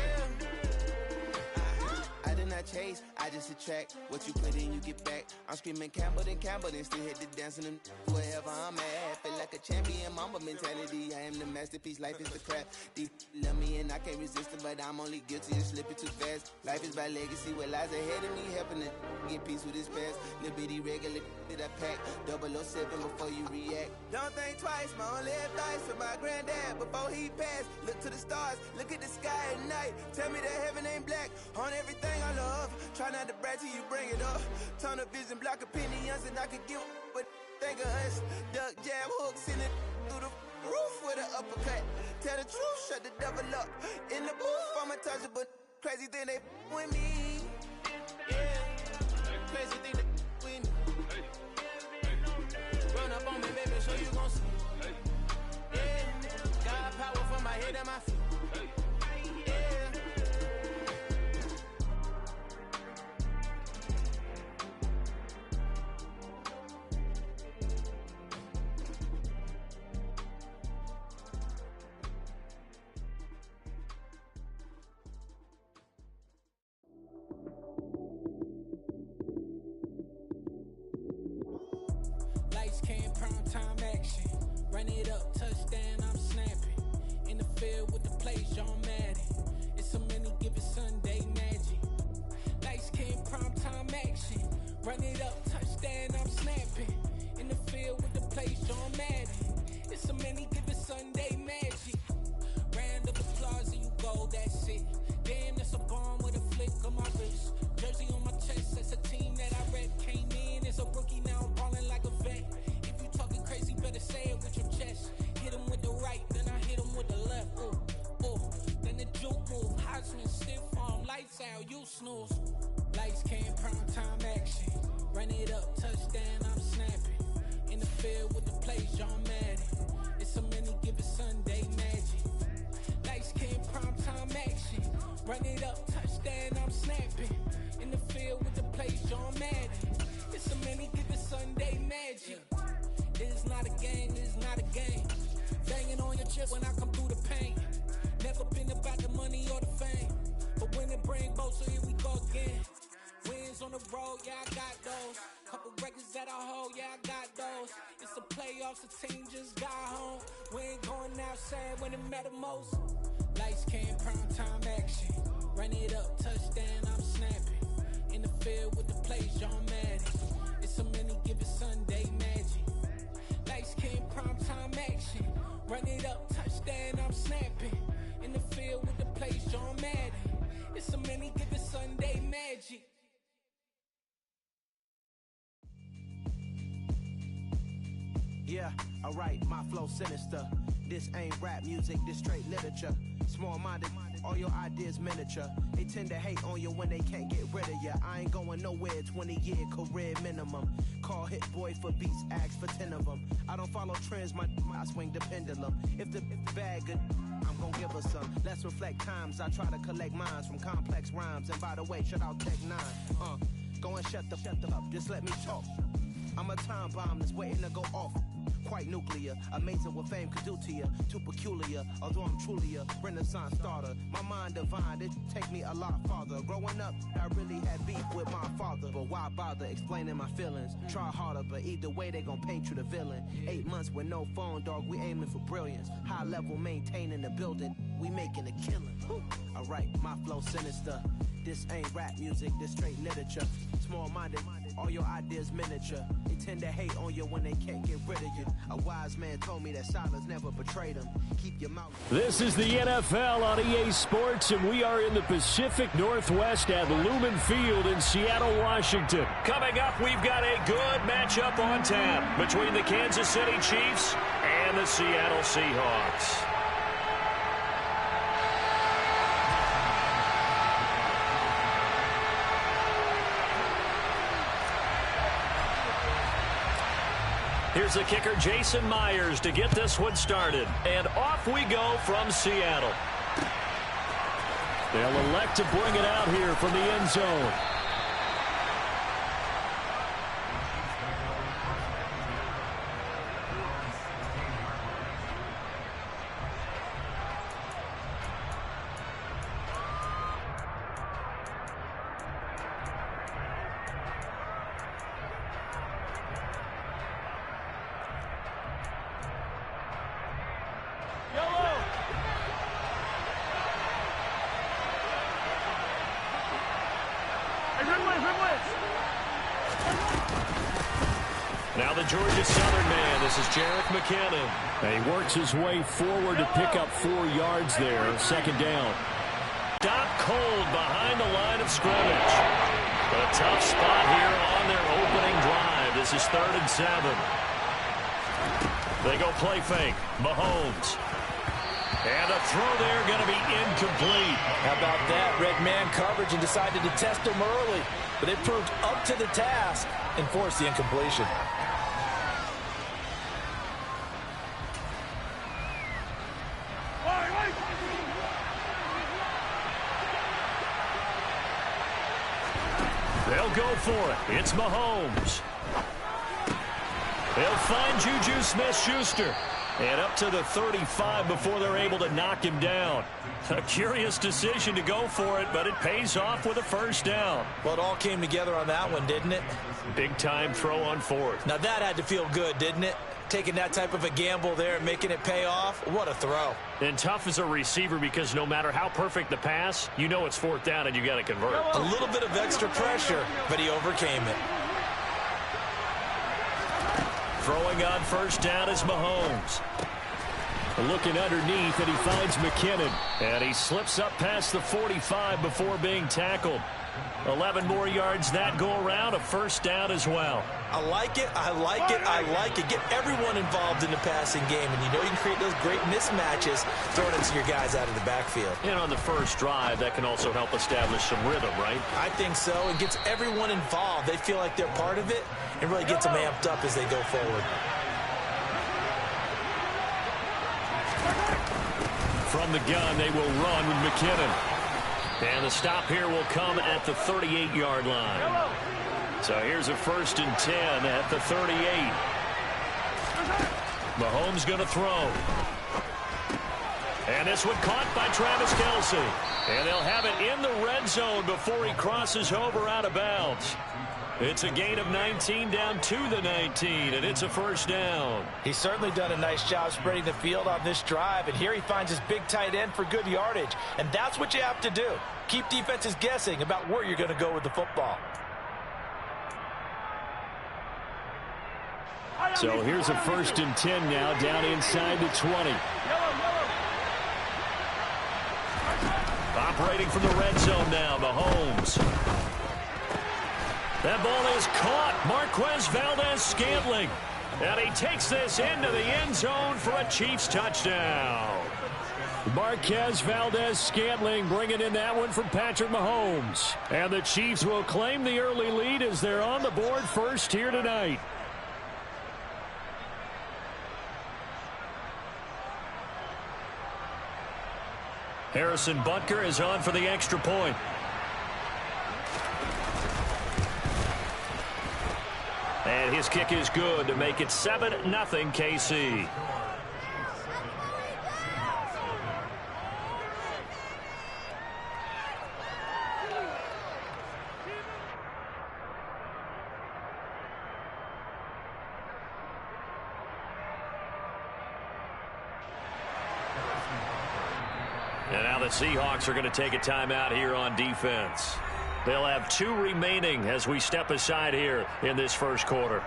I did not chase, I just attract. What you put in, you get back. I'm screaming Campbell, then still hit the dancing and wherever I'm at. Feel like a champion, mamba mentality. I am the masterpiece, life is the crap. Deep love me and I can't resist it, but I'm only guilty of slipping too fast. Life is by legacy, what lies ahead of me, helping to get peace with this past. Little bitty regular that I pack, 007 before you react. Don't think twice, my only advice for my granddad before he passed. Look to the stars, look at the sky at night. Tell me that heaven ain't black on everything I love. Try not to brag till you bring it up. Turn of vision, block opinions, and I could give but think of us. Duck, jab, hooks in it through the roof with an uppercut. Tell the truth, shut the devil up. In the booth, I'm untouchable. Crazy thing they with me. Yeah, crazy thing they with me. Run up on me, baby, so you gon' see. Yeah, got power from my head and my feet. Yeah. Time action, run it up, touchdown, I'm snapping. In the field with the plays, John Madden. It's so many, give it Sunday magic. Lights came, prime time action. Run it up, touchdown, I'm snapping. In the field with the plays, John Madden. It's so many, give it Sunday magic. Round of applause and you go, that's it. Damn, that's a bomb with a flick on my wrist. Jersey on my chest, that's a team that I rep. Came in as a rookie, now I'm ballin' like a vet. Talking crazy, better say it with your chest. Hit him with the right, then I hit him with the left. Ooh, then the juke move. Heisman, stiff arm, lights out, you snooze. Lights came, prime time action. Run it up, touchdown, I'm snapping. In the field with the plays, John Madden. It's so many, give it Sunday magic. Lights came, prime time action. Run it up, touchdown, I'm snapping. In the field with the plays, John Madden. It's so many, give it Sunday magic. It's not a game, it's not a game. Banging on your chest when I come through the pain. Never been about the money or the fame. But when it bring both, so here we go again. Wins on the road, yeah, I got those. Couple records that I hold, yeah, I got those. It's the playoffs, the team just got home. We ain't going outside when it matter most. Lights came, prime time action. Run it up, touchdown, I'm snapping. In the field with the plays, John Madden. It's so many, give it Sunday magic. Lights came, prime time action. Run it up, touchdown, I'm snapping. In the field with the plays, John Madden. It's so many, give it Sunday magic. Yeah, alright, my flow sinister. This ain't rap music, this straight literature. Small-minded, all your ideas miniature. They tend to hate on you when they can't get rid of you. I ain't going nowhere, 20-year career minimum. Call Hit Boy for beats, ask for 10 of them. I don't follow trends, I swing the pendulum. If the bag good, I'm gon' give her some. Let's reflect times, I try to collect minds from complex rhymes. And by the way, shout out Tech 9. Go and shut the up, just let me talk. I'm a time bomb that's waiting to go off. quite nuclear. Amazing what fame could do to you. Too peculiar, although I'm truly a renaissance starter. My mind divine, it take me a lot farther. Growing up, I really had beef with my father. But why bother explaining my feelings? Try harder, but either way they gon' paint you the villain. 8 months with no phone, dog, we aiming for brilliance. High level maintaining the building, we making a killing. Alright, my flow sinister. This ain't rap music, this straight literature. Small-minded, all your ideas miniature. They tend to hate on you when they can't get rid of you. A wise man told me that silence never betrayed him. Keep your mouth. This is the NFL on EA Sports, and we are in the Pacific Northwest at Lumen Field in Seattle, Washington. Coming up, we've got a good matchup on tap between the Kansas City Chiefs and the Seattle Seahawks. Here's the kicker, Jason Myers, to get this one started. And off we go from Seattle. They'll elect to bring it out here from the end zone. Now the Georgia Southern man, this is Jerick McKinnon. And he works his way forward to pick up 4 yards there, second down. Stop cold behind the line of scrimmage. A tough spot here on their opening drive. This is 3rd and 7. They go play fake. Mahomes. And a throw there going to be incomplete. How about that? Red man coverage and decided to test him early. But it proved up to the task and forced the incompletion. They'll go for it. It's Mahomes. They'll find Juju Smith-Schuster. And up to the 35 before they're able to knock him down. A curious decision to go for it, but it pays off with a first down. Well, it all came together on that one, didn't it? Big-time throw on 4th. Now that had to feel good, didn't it? Taking that type of a gamble there and making it pay off. What a throw. And tough as a receiver because no matter how perfect the pass, you know it's 4th down and you got to convert. A little bit of extra pressure, but he overcame it. Throwing on first down is Mahomes. Looking underneath, and he finds McKinnon. And he slips up past the 45 before being tackled. 11 more yards that go around, a first down as well. I like it, I like it, I like it. Get everyone involved in the passing game, and you know you can create those great mismatches throwing it to your guys out of the backfield. And on the first drive, that can also help establish some rhythm, right? I think so. It gets everyone involved. They feel like they're part of it, and really gets them amped up as they go forward. From the gun, they will run with McKinnon. And the stop here will come at the 38-yard line. So here's a 1st and 10 at the 38. Mahomes going to throw. And this one caught by Travis Kelce. And they'll have it in the red zone before he crosses over out of bounds. It's a gain of 19 down to the 19, and it's a first down. He's certainly done a nice job spreading the field on this drive, and here he finds his big tight end for good yardage. And that's what you have to do. Keep defenses guessing about where you're going to go with the football. So here's a 1st and 10 now, down inside the 20. Operating from the red zone now, Mahomes. That ball is caught. Marquez Valdez-Scantling. And he takes this into the end zone for a Chiefs touchdown. Marquez Valdez-Scantling bringing in that one from Patrick Mahomes. And the Chiefs will claim the early lead as they're on the board first here tonight. Harrison Butker is on for the extra point. And his kick is good to make it 7-0 KC. And now the Seahawks are going to take a timeout here on defense. They'll have 2 remaining as we step aside here in this first quarter.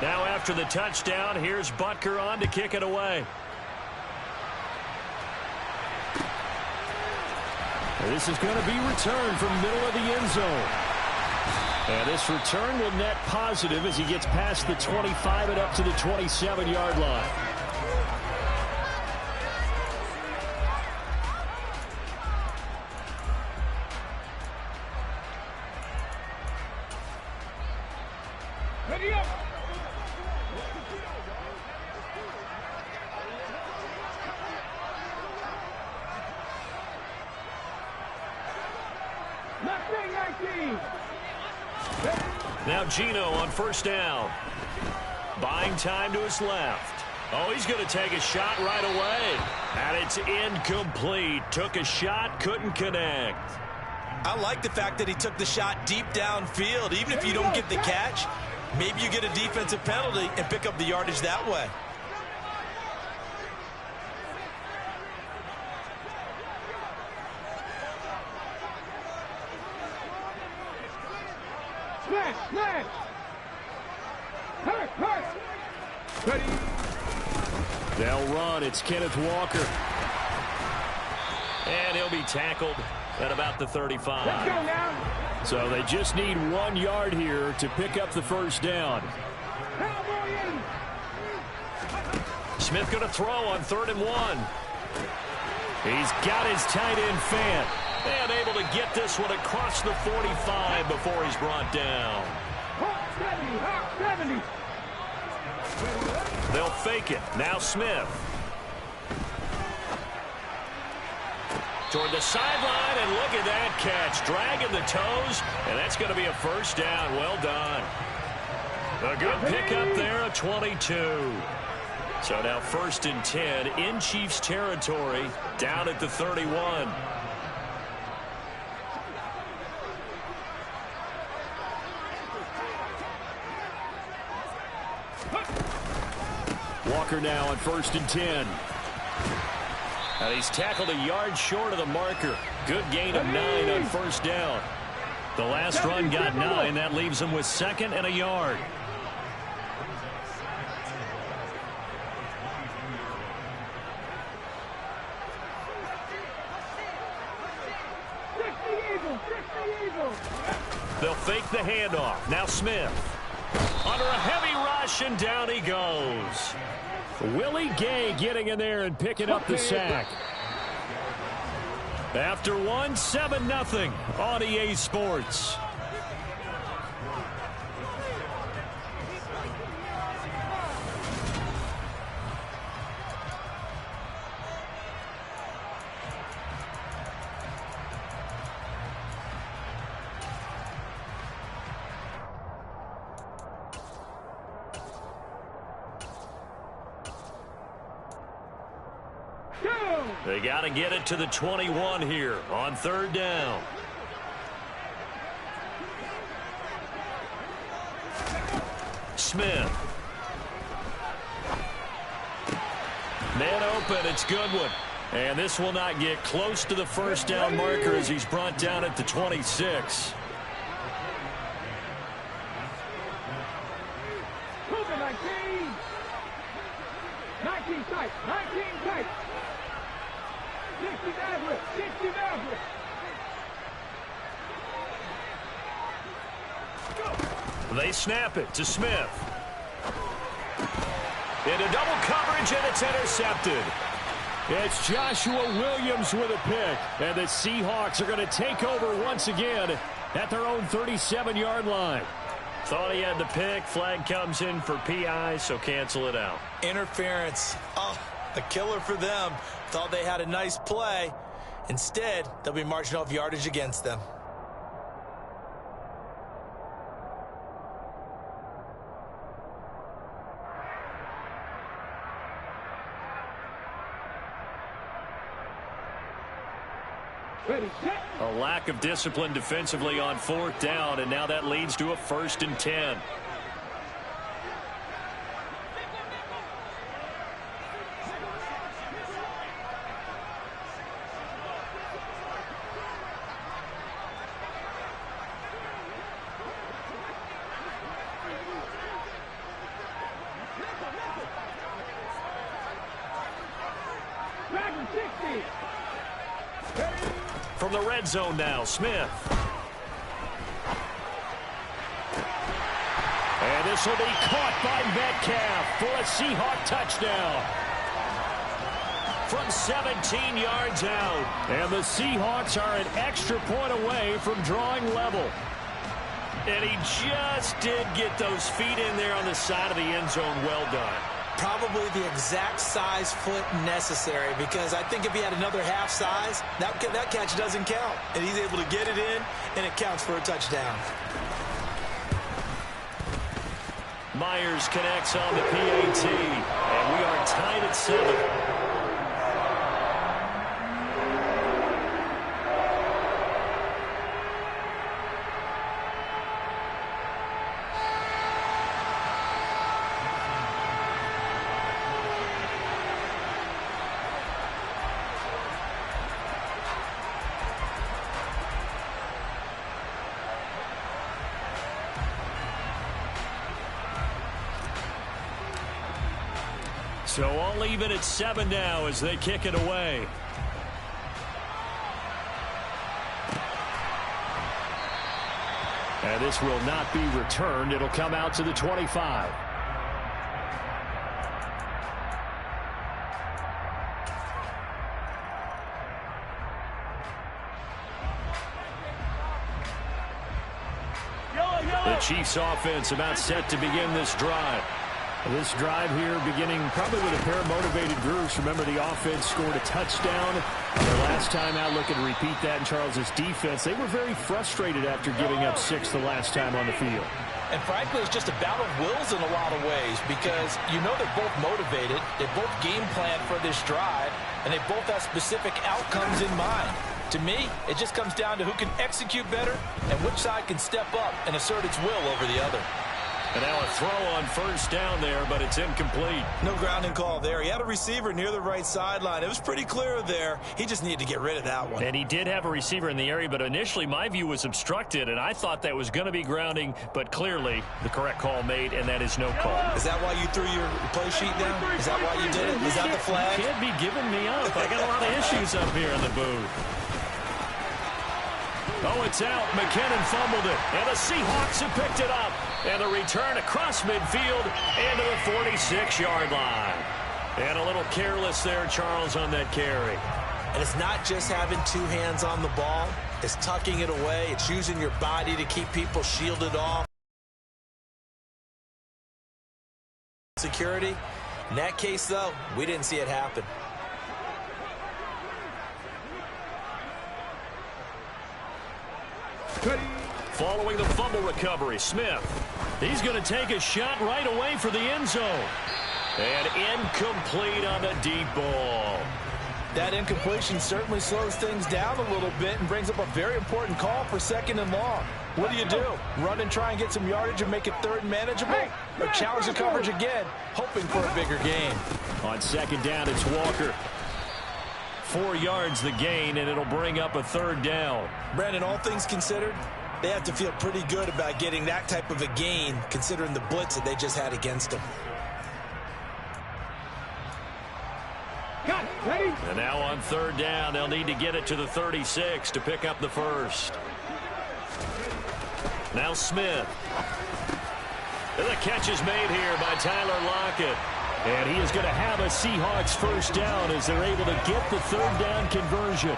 Now after the touchdown, here's Butker on to kick it away. This is going to be returned from middle of the end zone. And this return will net positive as he gets past the 25 and up to the 27-yard line. Ready up. Now Gino on first down. Buying time to his left. Oh, he's going to take a shot right away. And it's incomplete. Took a shot, couldn't connect. I like the fact that he took the shot deep downfield. Even if you don't get the catch, maybe you get a defensive penalty and pick up the yardage that way. Smash! Hurt! Ready? They'll run. It's Kenneth Walker. And he'll be tackled at about the 35. Let's go now. So they just need 1 yard here to pick up the first down. Smith going to throw on 3rd and 1. He's got his tight end Fant. And able to get this one across the 45 before he's brought down. 70. They'll fake it. Now Smith. Toward the sideline, and look at that catch. Dragging the toes, and that's going to be a first down. Well done. A good pickup there, a 22. So now 1st and 10 in Chiefs territory, down at the 31. Walker now on 1st and 10. And he's tackled a yard short of the marker. Good gain of 9 on first down. The last run got 9. That leaves him with 2nd and a yard. They'll fake the handoff. Now Smith. Under a heavy rush, and down he goes. Willie Gay getting in there and picking up the sack. After 1, 7-0 on EA Sports. They got to get it to the 21 here on 3rd down. Smith. Man open, it's Goodwin. And this will not get close to the first down marker as he's brought down at the 26. Move it, 19. 19 tight. 19 tight. 60 average. 60 average. They snap it to Smith. Into double coverage, and it's intercepted. It's Joshua Williams with a pick. And the Seahawks are going to take over once again at their own 37-yard line. Thought he had the pick. Flag comes in for PI, so cancel it out. Interference. Oh, a killer for them. Thought they had a nice play. Instead, they'll be marching off yardage against them. A lack of discipline defensively on 4th down, and now that leads to a 1st and 10. From the red zone now, Smith. And this will be caught by Metcalf for a Seahawk touchdown. From 17 yards out. And the Seahawks are an extra point away from drawing level. And he just did get those feet in there on the side of the end zone. Well done. Probably the exact size foot necessary, because I think if he had another half size, that catch doesn't count. And he's able to get it in, and it counts for a touchdown. Myers connects on the PAT, and we are tied at 7. So all even at 7 now as they kick it away. And this will not be returned. It'll come out to the 25. The Chiefs offense about set to begin this drive. This drive here beginning probably with a pair of motivated groups. Remember, the offense scored a touchdown their last time out. Looking to repeat that in Charles's defense. They were very frustrated after giving up 6 the last time on the field. And frankly, it's just a battle of wills in a lot of ways, because you know they're both motivated. They both game plan for this drive, and they both have specific outcomes in mind. To me, it just comes down to who can execute better and which side can step up and assert its will over the other. And now a throw on 1st down there, but it's incomplete. No grounding call there. He had a receiver near the right sideline. It was pretty clear there. He just needed to get rid of that one. And he did have a receiver in the area, but initially my view was obstructed, and I thought that was going to be grounding, but clearly the correct call made, and that is no call. Is that why you threw your play sheet down? Is that why you did it? Is that the flag? You can't be giving me up. I got a lot of issues up here in the booth. Oh, it's out. McKinnon fumbled it, and the Seahawks have picked it up. And the return across midfield into the 46-yard line. And a little careless there, Charles, on that carry. And it's not just having 2 hands on the ball. It's tucking it away. It's using your body to keep people shielded off. Security. In that case, though, we didn't see it happen. Following the fumble recovery, Smith. He's going to take a shot right away for the end zone. And incomplete on the deep ball. That incompletion certainly slows things down a little bit and brings up a very important call for 2nd and long. What do? Run and try and get some yardage and make it 3rd and manageable? Or challenge the coverage again, hoping for a bigger gain? On 2nd down, it's Walker. 4 yards the gain, and it'll bring up a 3rd down. Brandon, all things considered, they have to feel pretty good about getting that type of a gain, considering the blitz that they just had against them. And now on 3rd down, they'll need to get it to the 36 to pick up the 1st. Now Smith. And the catch is made here by Tyler Lockett. And he is going to have a Seahawks 1st down as they're able to get the 3rd down conversion.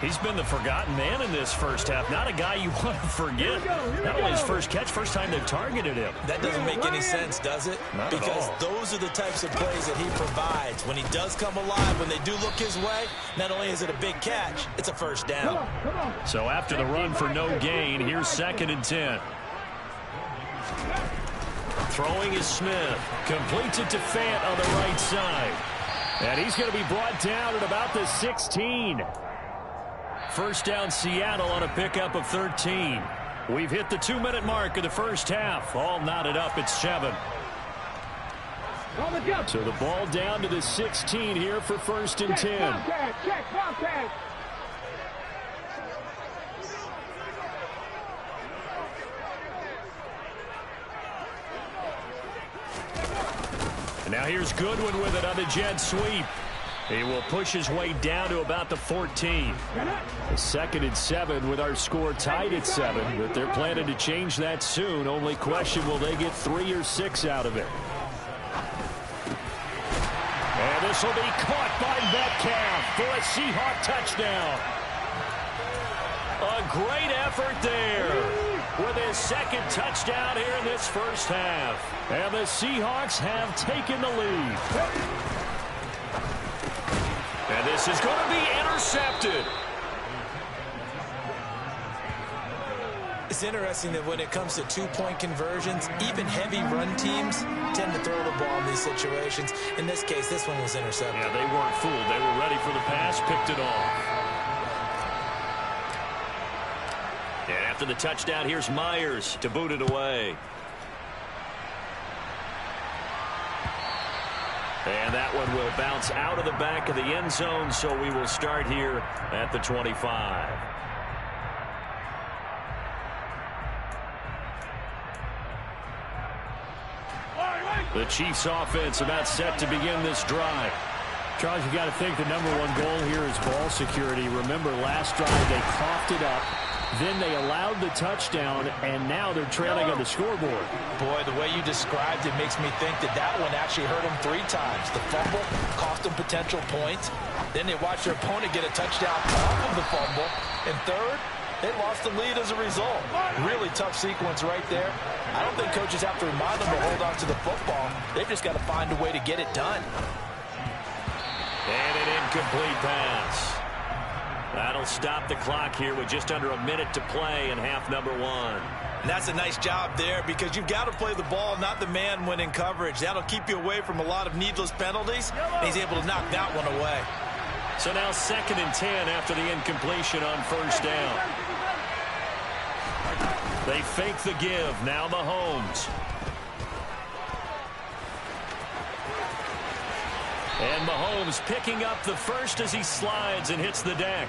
He's been the forgotten man in this first half. Not a guy you want to forget. Not only his first catch, first time they've targeted him. That doesn't make any sense, does it? Not because at all. Those are the types of plays that he provides. When he does come alive, when they do look his way, not only is it a big catch, it's a first down. So after the run for no gain, here's 2nd and 10. Throwing is Smith. Completes it to Fant on the right side. And he's going to be brought down at about the 16. First down Seattle on a pickup of 13. We've hit the 2-minute mark of the first half. All knotted up at 7. So the ball down to the 16 here for 1st and 10. Check, Wildcat. And now here's Goodwin with it on the jet sweep. He will push his way down to about the 14. 2nd and 7 with our score tied at 7. But they're planning to change that soon. Only question, will they get 3 or 6 out of it? And this will be caught by Metcalf for a Seahawk touchdown. A great effort there with his 2nd touchdown here in this first half. And the Seahawks have taken the lead. And this is going to be intercepted. It's interesting that when it comes to 2-point conversions, even heavy run teams tend to throw the ball in these situations. In this case, this one was intercepted. Yeah, they weren't fooled. They were ready for the pass, picked it off. And after the touchdown, here's Myers to boot it away. And that one will bounce out of the back of the end zone, so we will start here at the 25. The Chiefs offense about set to begin this drive. Charles, you got to think the #1 goal here is ball security. Remember, last drive they coughed it up. Then they allowed the touchdown, and now they're trailing on the scoreboard. Boy, the way you described it makes me think that that one actually hurt them 3 times. The fumble cost them potential points. Then they watched their opponent get a touchdown off of the fumble. And third, they lost the lead as a result. Really tough sequence right there. I don't think coaches have to remind them to hold on to the football. They've just got to find a way to get it done. And an incomplete pass. That'll stop the clock here with just under a minute to play in half #1. And that's a nice job there because you've got to play the ball, not the man when in coverage. That'll keep you away from a lot of needless penalties. And he's able to knock that one away. So now 2nd and 10 after the incompletion on first down. They fake the give. Now Mahomes. And Mahomes picking up the first as he slides and hits the deck.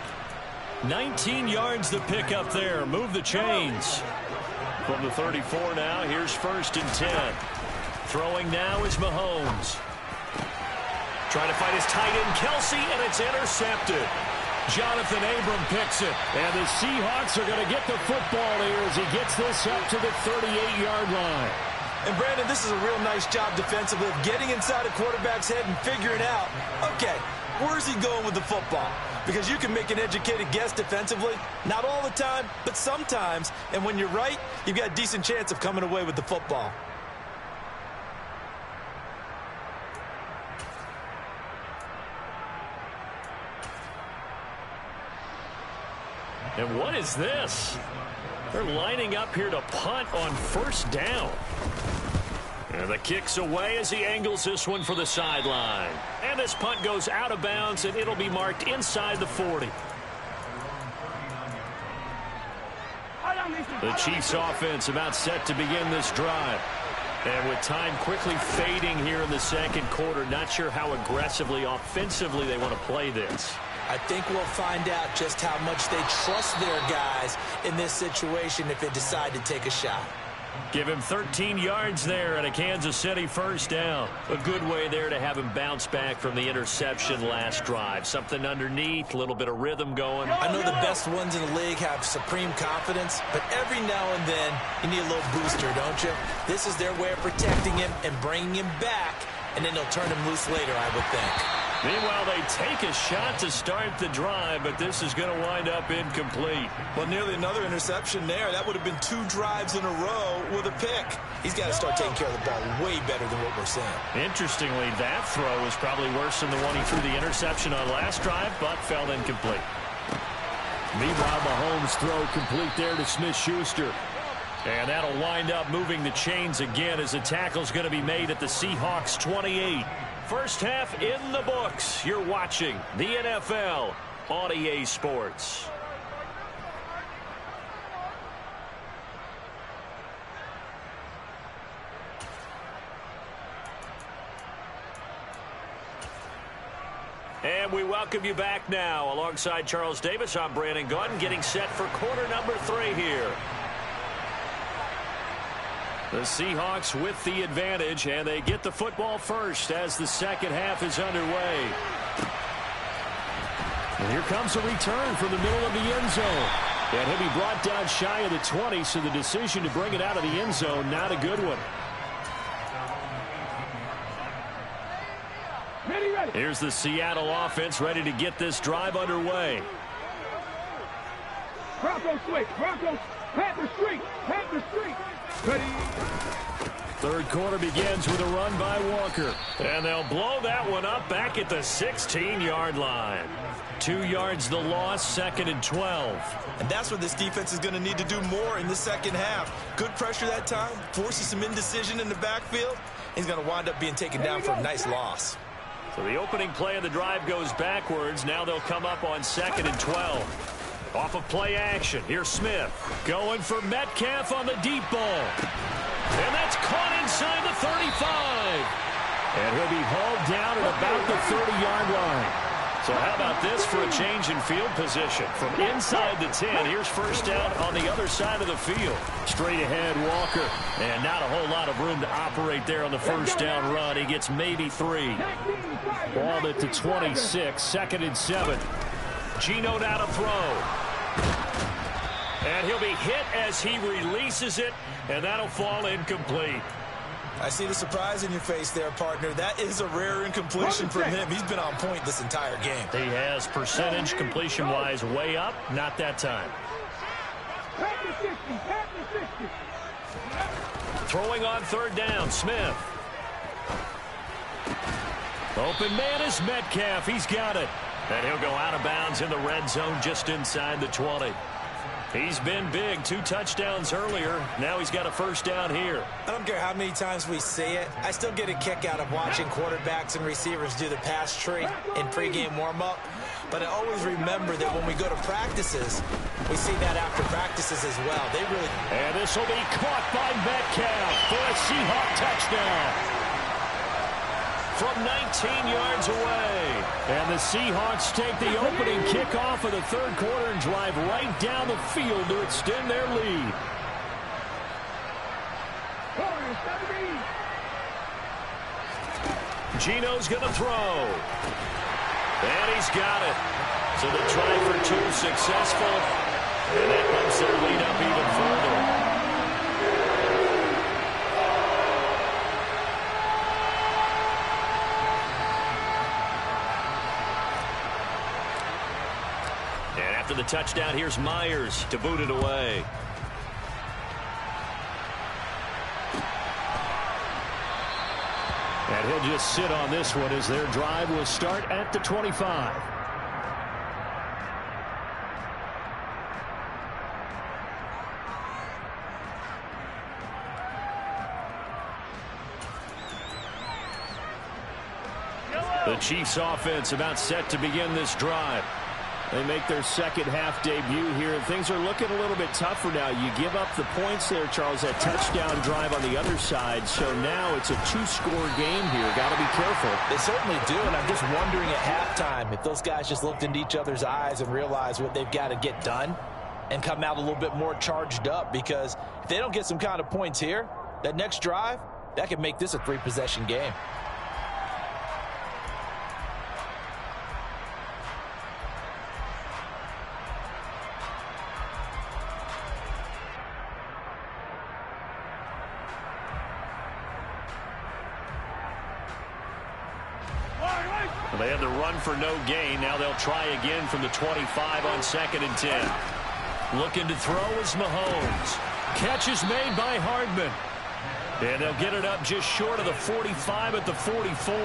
19 yards to pick up there. Move the chains. From the 34 now, here's 1st and 10. Throwing now is Mahomes. Trying to find his tight end, Kelsey, and it's intercepted. Jonathan Abram picks it. And the Seahawks are going to get the football here as he gets this up to the 38-yard line. And, Brandon, this is a real nice job defensively of getting inside a quarterback's head and figuring out, okay, where's he going with the football? Because you can make an educated guess defensively. Not all the time, but sometimes. And when you're right, you've got a decent chance of coming away with the football. And what is this? They're lining up here to punt on first down. And the kick's away as he angles this one for the sideline. And this punt goes out of bounds, and it'll be marked inside the 40. The Chiefs offense about set to begin this drive. And with time quickly fading here in the second quarter, not sure how aggressively, offensively they want to play this. I think we'll find out just how much they trust their guys in this situation if they decide to take a shot. Give him 13 yards there and a Kansas City first down. A good way there to have him bounce back from the interception last drive. Something underneath, a little bit of rhythm going. I know the best ones in the league have supreme confidence, but every now and then you need a little booster, don't you? This is their way of protecting him and bringing him back, and then they'll turn him loose later, I would think. Meanwhile, they take a shot to start the drive, but this is going to wind up incomplete. Well, nearly another interception there. That would have been 2 drives in a row with a pick. He's got to start taking care of the ball way better than what we're seeing. Interestingly, that throw was probably worse than the one he threw the interception on last drive, but fell incomplete. Meanwhile, Mahomes' throw complete there to Smith-Schuster. And that'll wind up moving the chains again as the tackle's going to be made at the Seahawks 28. First half in the books. You're watching the NFL on EA Sports. And we welcome you back now. Alongside Charles Davis, I'm Brandon Gaudin, getting set for quarter number 3 here. The Seahawks with the advantage, and they get the football first as the second half is underway. And here comes a return from the middle of the end zone. And he'll be brought down shy of the 20, so the decision to bring it out of the end zone, not a good one. Here's the Seattle offense ready to get this drive underway. Bronco switch. Bronco. Panther streak. Panther streak. Ready. Third quarter begins with a run by Walker. And they'll blow that one up back at the 16-yard line. 2 yards the loss, 2nd and 12. And that's what this defense is going to need to do more in the second half. Good pressure that time, forces some indecision in the backfield. He's going to wind up being taken down for a nice loss. So the opening play of the drive goes backwards. Now they'll come up on 2nd and 12. Off of play action, here's Smith. Going for Metcalf on the deep ball. And that's caught inside the 35. And he'll be hauled down at about the 30-yard line. So how about this for a change in field position? From inside the 10, here's first down on the other side of the field. Straight ahead, Walker. And not a whole lot of room to operate there on the first down run. He gets maybe 3. Ball at the 26, 2nd and 7. Geno now to throw. And he'll be hit as he releases it, and that'll fall incomplete. I see the surprise in your face there, partner. That is a rare incompletion from him. He's been on point this entire game. He has percentage completion-wise way up. Not that time. Throwing on third down, Smith. Open man is Metcalf. He's got it. And he'll go out of bounds in the red zone just inside the 20. He's been big. 2 touchdowns earlier. Now he's got a first down here. I don't care how many times we see it. I still get a kick out of watching quarterbacks and receivers do the pass tree in pregame warm-up. But I always remember that when we go to practices, we see that after practices as well. They really... And this will be caught by Metcalf for a Seahawk touchdown. From 19 yards away. And the Seahawks take the opening kickoff of the third quarter and drive right down the field to extend their lead. Geno's going to throw. And he's got it. So the try for 2 successful. And that bumps their lead up even further. After the touchdown, here's Myers to boot it away. And he'll just sit on this one as their drive will start at the 25. The Chiefs offense about set to begin this drive. They make their second half debut here, and things are looking a little bit tougher now. You give up the points there, Charles, that touchdown drive on the other side. So now it's a 2-score game here. Got to be careful. They certainly do, and I'm just wondering at halftime if those guys just looked into each other's eyes and realized what they've got to get done and come out a little bit more charged up, because if they don't get some kind of points here, that next drive, that could make this a 3-possession game. Well, they had the run for no gain. Now they'll try again from the 25 on 2nd and 10. Looking to throw is Mahomes. Catch is made by Hardman. And they'll get it up just short of the 45 at the 44.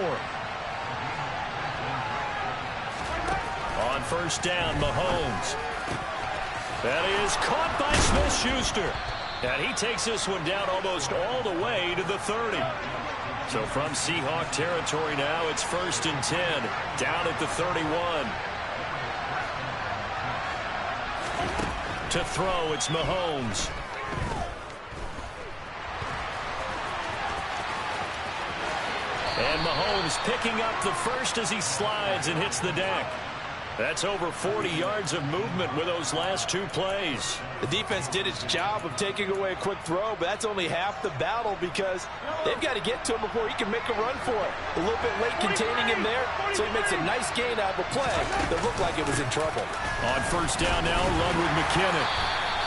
On 1st down, Mahomes. That is caught by Smith-Schuster. And he takes this one down almost all the way to the 30. So from Seahawk territory now, it's 1st and 10. Down at the 31. To throw, it's Mahomes. And Mahomes picking up the first as he slides and hits the deck. That's over 40 yards of movement with those last 2 plays. The defense did its job of taking away a quick throw, but that's only half the battle because they've got to get to him before he can make a run for it. A little bit late containing him there, so he makes a nice gain out of a play that looked like it was in trouble. On 1st down now, run with McKinnon.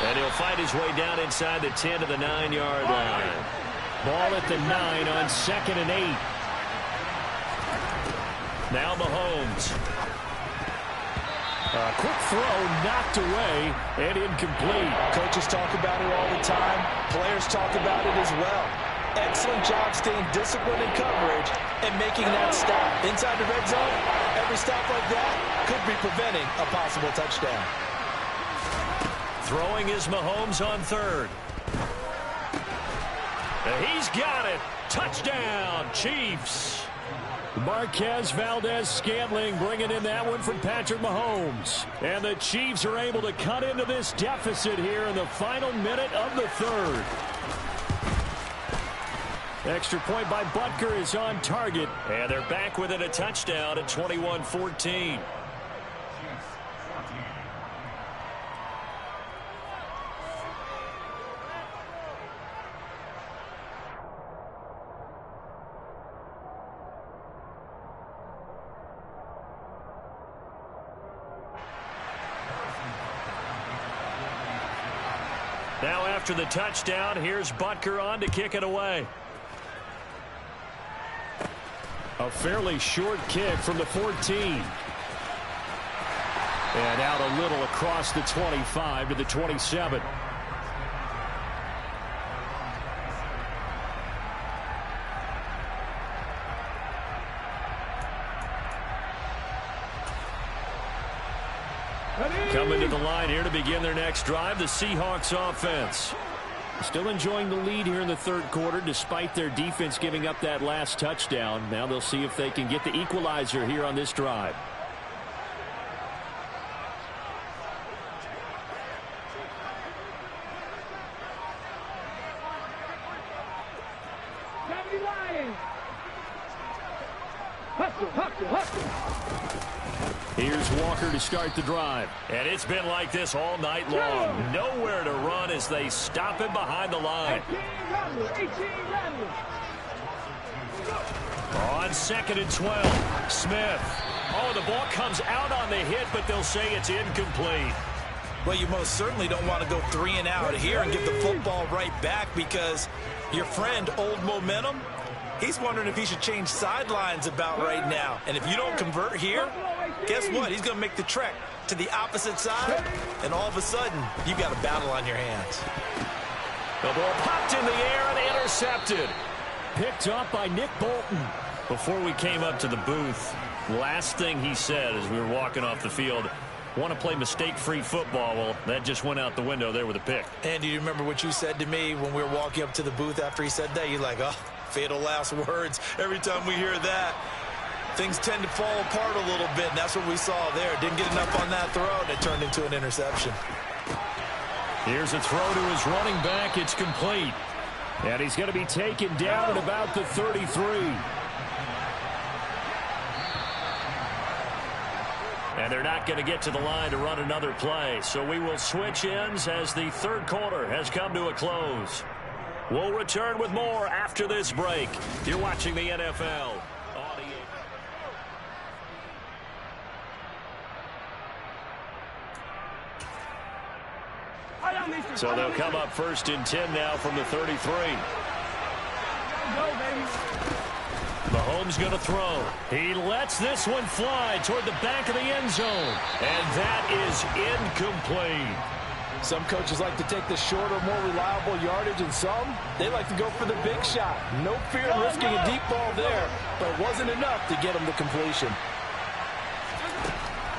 And he'll find his way down inside the 10 to the 9-yard line. Ball at the 9 on 2nd and 8. Now Mahomes. A quick throw knocked away and incomplete. Coaches talk about it all the time. Players talk about it as well. Excellent job staying disciplined in coverage and making that stop. Inside the red zone, every stop like that could be preventing a possible touchdown. Throwing is Mahomes on 3rd. He's got it. Touchdown, Chiefs. Marquez Valdez-Scantling bringing in that one from Patrick Mahomes. And the Chiefs are able to cut into this deficit here in the final minute of the 3rd. Extra point by Butker is on target. And they're back within a touchdown at 21-14. Now after the touchdown, here's Butker on to kick it away. A fairly short kick from the 14. And out a little across the 25 to the 27. Coming to the line here to begin their next drive, the Seahawks offense. Still enjoying the lead here in the 3rd quarter despite their defense giving up that last touchdown. Now they'll see if they can get the equalizer here on this drive. Here's Walker to start the drive. And it's been like this all night long. Nowhere to run as they stop him behind the line. On 2nd and 12, Smith. Oh, the ball comes out on the hit, but they'll say it's incomplete. Well, you most certainly don't want to go 3 and out here and give the football right back because your friend, Old Momentum, he's wondering if he should change sidelines about right now. And if you don't convert here, guess what? He's going to make the trek to the opposite side, and all of a sudden, you've got a battle on your hands. The ball popped in the air and intercepted. Picked up by Nick Bolton. Before we came up to the booth, last thing he said as we were walking off the field, want to play mistake-free football. Well, that just went out the window there with a pick. And do you remember what you said to me when we were walking up to the booth after he said that? You're like, oh, fatal last words. Every time we hear that, things tend to fall apart a little bit, and that's what we saw there. Didn't get enough on that throw, and it turned into an interception. Here's a throw to his running back. It's complete. And he's going to be taken down at about the 33. And they're not going to get to the line to run another play. So we will switch ends as the 3rd quarter has come to a close. We'll return with more after this break. You're watching the NFL. So they'll come up 1st and 10 now from the 33. Mahomes going to throw. He lets this one fly toward the back of the end zone. And that is incomplete. Some coaches like to take the shorter, more reliable yardage, and some, they like to go for the big shot. No fear in risking a deep ball there, but it wasn't enough to get him the completion.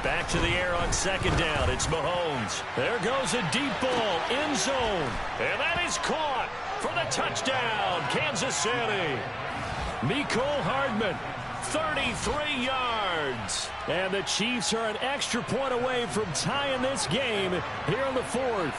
Back to the air on second down. It's Mahomes. There goes a deep ball, end zone. And that is caught for the touchdown, Kansas City. Mecole Hardman, 33 yards. And the Chiefs are an extra point away from tying this game here in the fourth.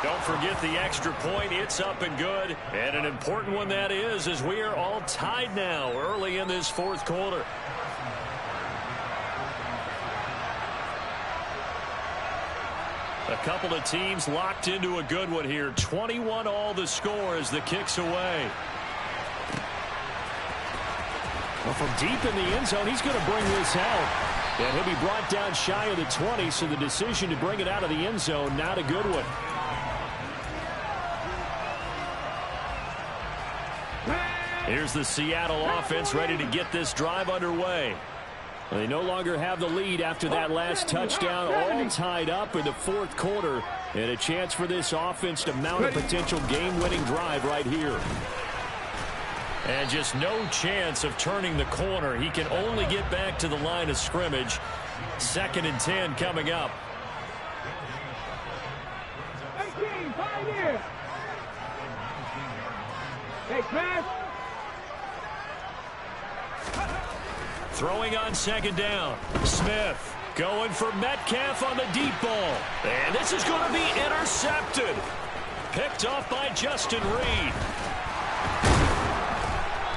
Don't forget the extra point. It's up and good. And an important one that is, as we are all tied now early in this fourth quarter. A couple of teams locked into a good one here. 21 all the score as the kick's away. Well, from deep in the end zone, he's going to bring this out. And he'll be brought down shy of the 20, so the decision to bring it out of the end zone, not a good one. Here's the Seattle offense ready to get this drive underway. They no longer have the lead after that last touchdown, all tied up in the fourth quarter, and a chance for this offense to mount a potential game-winning drive right here. And just no chance of turning the corner. He can only get back to the line of scrimmage. 2nd and 10 coming up. 18, 5 years. Hey, pass. Throwing on second down. Smith going for Metcalf on the deep ball. And this is going to be intercepted. Picked off by Justin Reed.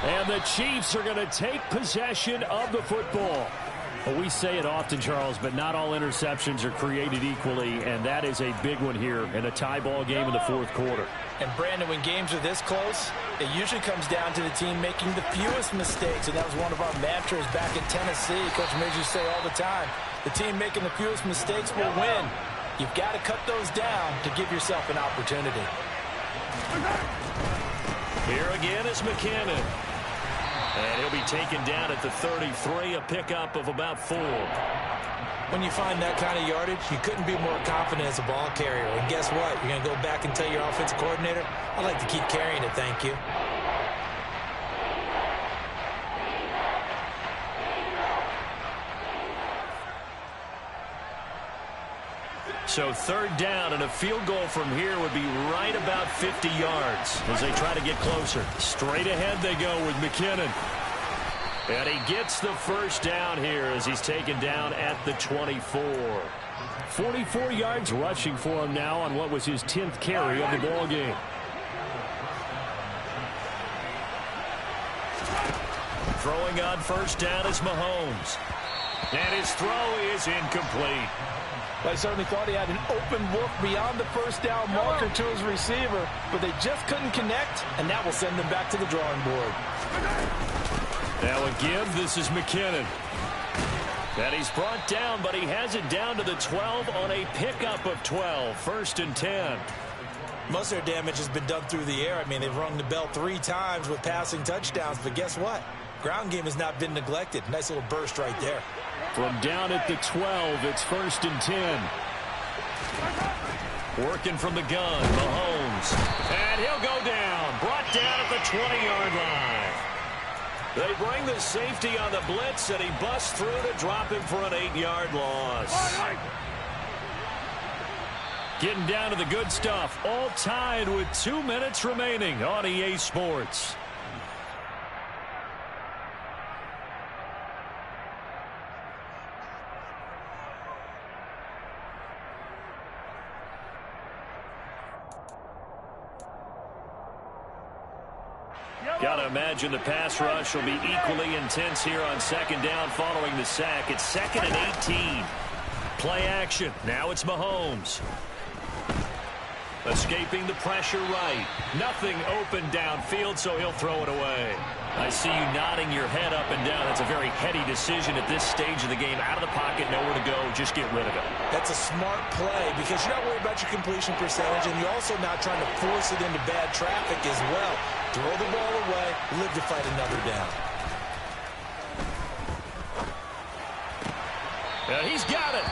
And the Chiefs are going to take possession of the football. Well, we say it often, Charles, but not all interceptions are created equally, and that is a big one here in a tie ball game in the fourth quarter. And, Brandon, when games are this close, it usually comes down to the team making the fewest mistakes, and that was one of our mantras back in Tennessee. Coach Major say all the time, the team making the fewest mistakes will win. You've got to cut those down to give yourself an opportunity. Here again is McKinnon. And he'll be taken down at the 33, a pickup of about 4. When you find that kind of yardage, you couldn't be more confident as a ball carrier. And guess what? You're going to go back and tell your offensive coordinator, I'd like to keep carrying it, thank you. So 3rd down, and a field goal from here would be right about 50 yards as they try to get closer. Straight ahead they go with McKinnon. And he gets the first down here as he's taken down at the 24. 44 yards rushing for him now on what was his 10th carry of the ball game. Throwing on first down is Mahomes. And his throw is incomplete. I certainly thought he had an open look beyond the first down marker to his receiver, but they just couldn't connect, and that will send them back to the drawing board. Now again, this is McKinnon. And he's brought down, but he has it down to the 12 on a pickup of 12. 1st and 10. Most of their damage has been done through the air. I mean, they've rung the bell 3 times with passing touchdowns, but guess what? Ground game has not been neglected. Nice little burst right there. From down at the 12, it's 1st and 10. Working from the gun, Mahomes. And he'll go down. Brought down at the 20-yard line. They bring the safety on the blitz, and he busts through to drop him for an 8-yard loss. Getting down to the good stuff. All tied with 2 minutes remaining on EA Sports. Got to imagine the pass rush will be equally intense here on 2nd down following the sack. It's 2nd and 18. Play action. Now it's Mahomes. Escaping the pressure right. Nothing open downfield, so he'll throw it away. I see you nodding your head up and down. That's a very heady decision at this stage of the game. Out of the pocket, nowhere to go. Just get rid of it. That's a smart play because you're not worried about your completion percentage, and you're also not trying to force it into bad traffic as well. Throw the ball away, live to fight another down. And he's got it.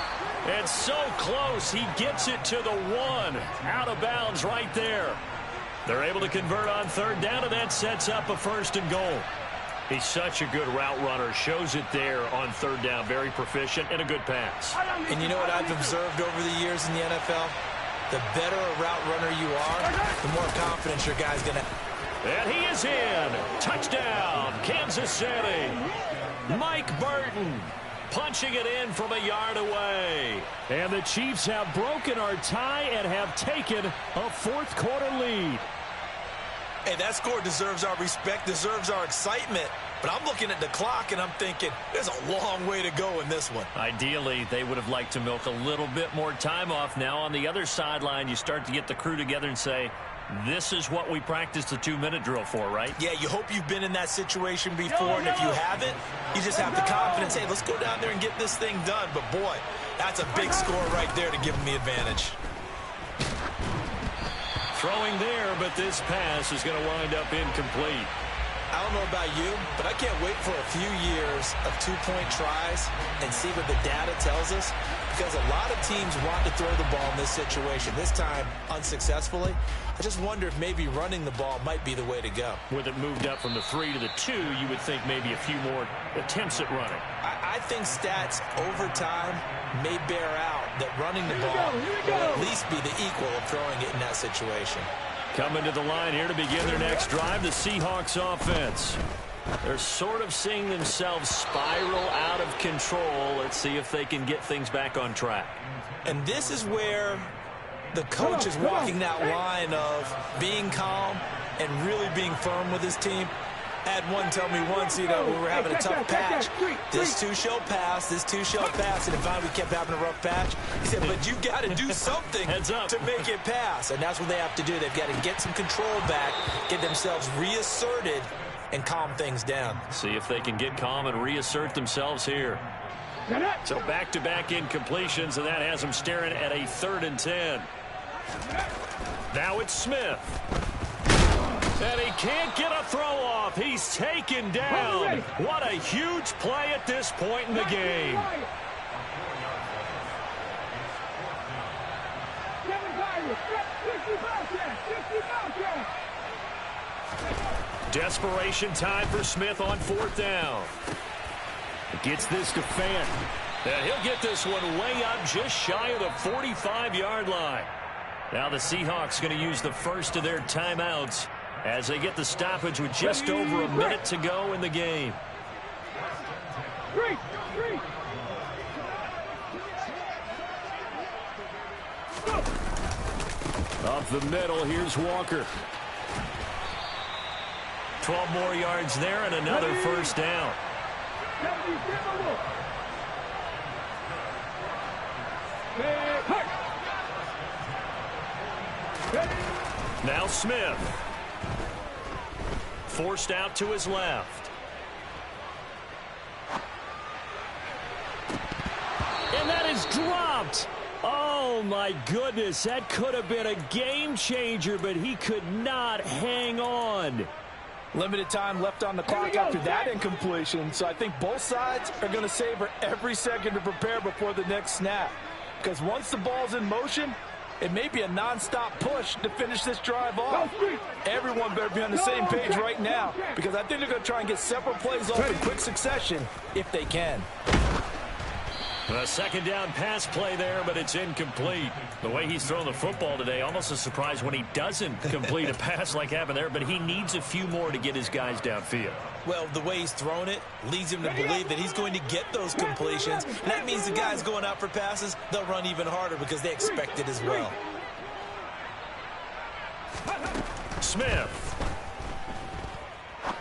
And so close, he gets it to the 1. Out of bounds right there. They're able to convert on third down, and that sets up a 1st and goal. He's such a good route runner. Shows it there on third down. Very proficient and a good pass. And you know what I've observed over the years in the NFL? The better a route runner you are, the more confidence your guy's going to have. And he is in. Touchdown, Kansas City. Mike Burton punching it in from a yard away. And the Chiefs have broken our tie and have taken a 4th quarter lead. Hey, that score deserves our respect, deserves our excitement. But I'm looking at the clock, and I'm thinking, there's a long way to go in this one. Ideally, they would have liked to milk a little bit more time off. Now, on the other sideline, you start to get the crew together and say, this is what we practiced the 2-minute drill for, right? Yeah, you hope you've been in that situation before, and if you haven't, you just have the confidence, hey, let's go down there and get this thing done. But, boy, that's a big score right there to give them the advantage. Throwing there, but this pass is going to wind up incomplete. I don't know about you, but I can't wait for a few years of 2-point tries and see what the data tells us, because a lot of teams want to throw the ball in this situation. This time, unsuccessfully. I just wonder if maybe running the ball might be the way to go. With it moved up from the 3 to the 2, you would think maybe a few more attempts at running. I think stats over time may bear out that running the ball will at least be the equal of throwing it in that situation. Coming to the line here to begin their next drive, the Seahawks offense. They're sort of seeing themselves spiral out of control. Let's see if they can get things back on track. And this is where the coach is walking that line of being calm and really being firm with his team. I had one tell me once, you know, we were having a tough patch. This too shall pass, this too shall pass. And if we kept having a rough patch, he said, but you've got to do something to make it pass. And that's what they have to do. They've got to get some control back, get themselves reasserted, and calm things down. See if they can get calm and reassert themselves here. So back-to-back incompletions, and that has them staring at a 3rd and 10. Now it's Smith. And he can't get a throw off. He's taken down. What a huge play at this point in the game. Desperation time for Smith on 4th down. Gets this to Fant. And he'll get this one way up just shy of the 45-yard line. Now the Seahawks going to use the first of their timeouts as they get the stoppage with just over a minute to go in the game. Up the middle, here's Walker. 12 more yards there and another 1st down. Now Smith. Forced out to his left. And that is dropped. Oh, my goodness. That could have been a game changer, but he could not hang on. Limited time left on the clock after that incompletion, so I think both sides are going to savor every second to prepare before the next snap. Because once the ball's in motion, it may be a nonstop push to finish this drive off. Everyone better be on the same page right now, because I think they're going to try and get several plays off in quick succession if they can. A 2nd down pass play there, but it's incomplete. The way he's thrown the football today, almost a surprise when he doesn't complete a pass like happened there, but he needs a few more to get his guys downfield. Well, the way he's thrown it leads him to believe that he's going to get those completions. And that means the guys going out for passes, they'll run even harder because they expect it as well. Smith.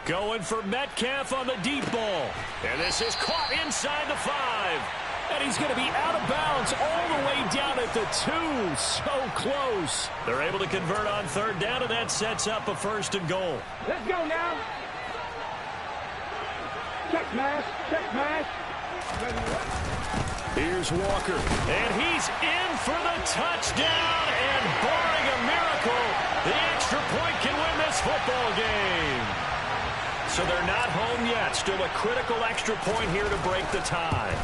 Going for Metcalf on the deep ball. And this is caught inside the 5. And he's going to be out of bounds all the way down at the 2. So close. They're able to convert on third down, and that sets up a 1st and goal. Let's go now. Check mash. Check mash. Here's Walker, and he's in for the touchdown, and barring a miracle, the extra point can win this football game. So they're not home yet. Still a critical extra point here to break the tie.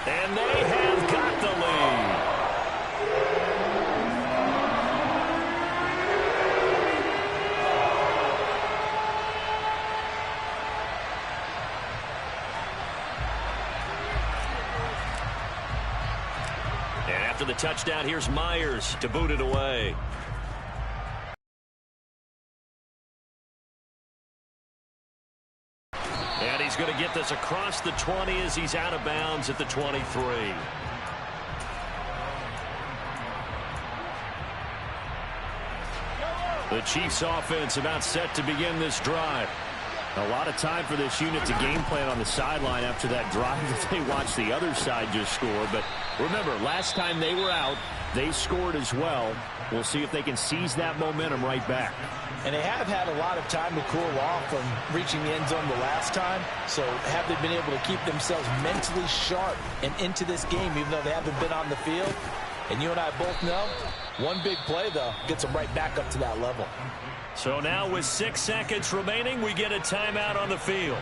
And they have got the lead. And after the touchdown, here's Myers to boot it away. And he's going to get this across the 20 as he's out of bounds at the 23. The Chiefs offense about set to begin this drive. A lot of time for this unit to game plan on the sideline after that drive that they watched the other side just score. But remember, last time they were out, they scored as well. We'll see if they can seize that momentum right back. And they have had a lot of time to cool off from reaching the end zone the last time. So have they been able to keep themselves mentally sharp and into this game, even though they haven't been on the field? And you and I both know, one big play, though, gets them right back up to that level. So now with 6 seconds remaining, we get a timeout on the field.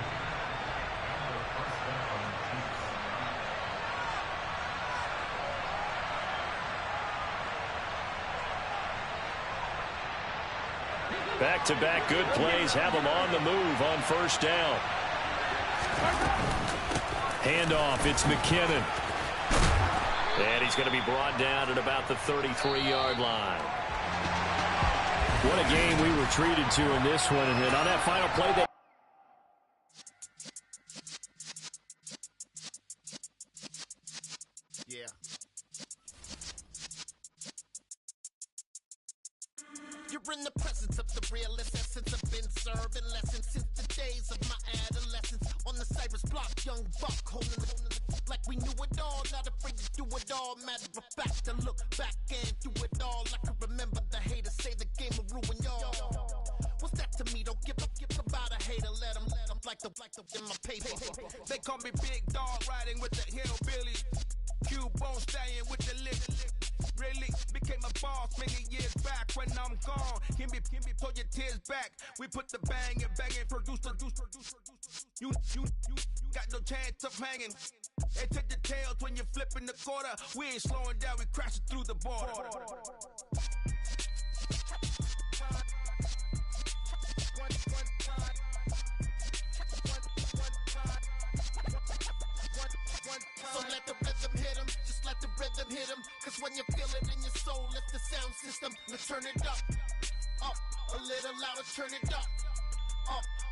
Back-to-back good plays have them on the move on 1st down. Handoff, it's McKinnon. And he's going to be brought down at about the 33-yard line. What a game we were treated to in this one. And on that final play, they You're in the presence of the realest essence. I've been serving lessons since the days of my adolescence. On the Cyrus block, young buck holding the like we knew it all, not afraid to do it all. Matter of fact, to look back and do it all. I can remember the haters say the game will ruin y'all. What's that to me? Don't give about a hater. Let them like the in my paper. They call me Big Dog, riding with the hillbilly. Q-Bone staying with the lip. Really became a boss many years back. When I'm gone, give me pull your tears back. We put the bang and produce. You got no chance of hanging. They take the tails when you're flipping the quarter. We ain't slowing down, we crashing through the border. So let the rhythm hit him, just let the rhythm hit him. Cause when you feel it in your soul, lift the sound system. Let's turn it up, a little louder, turn it up,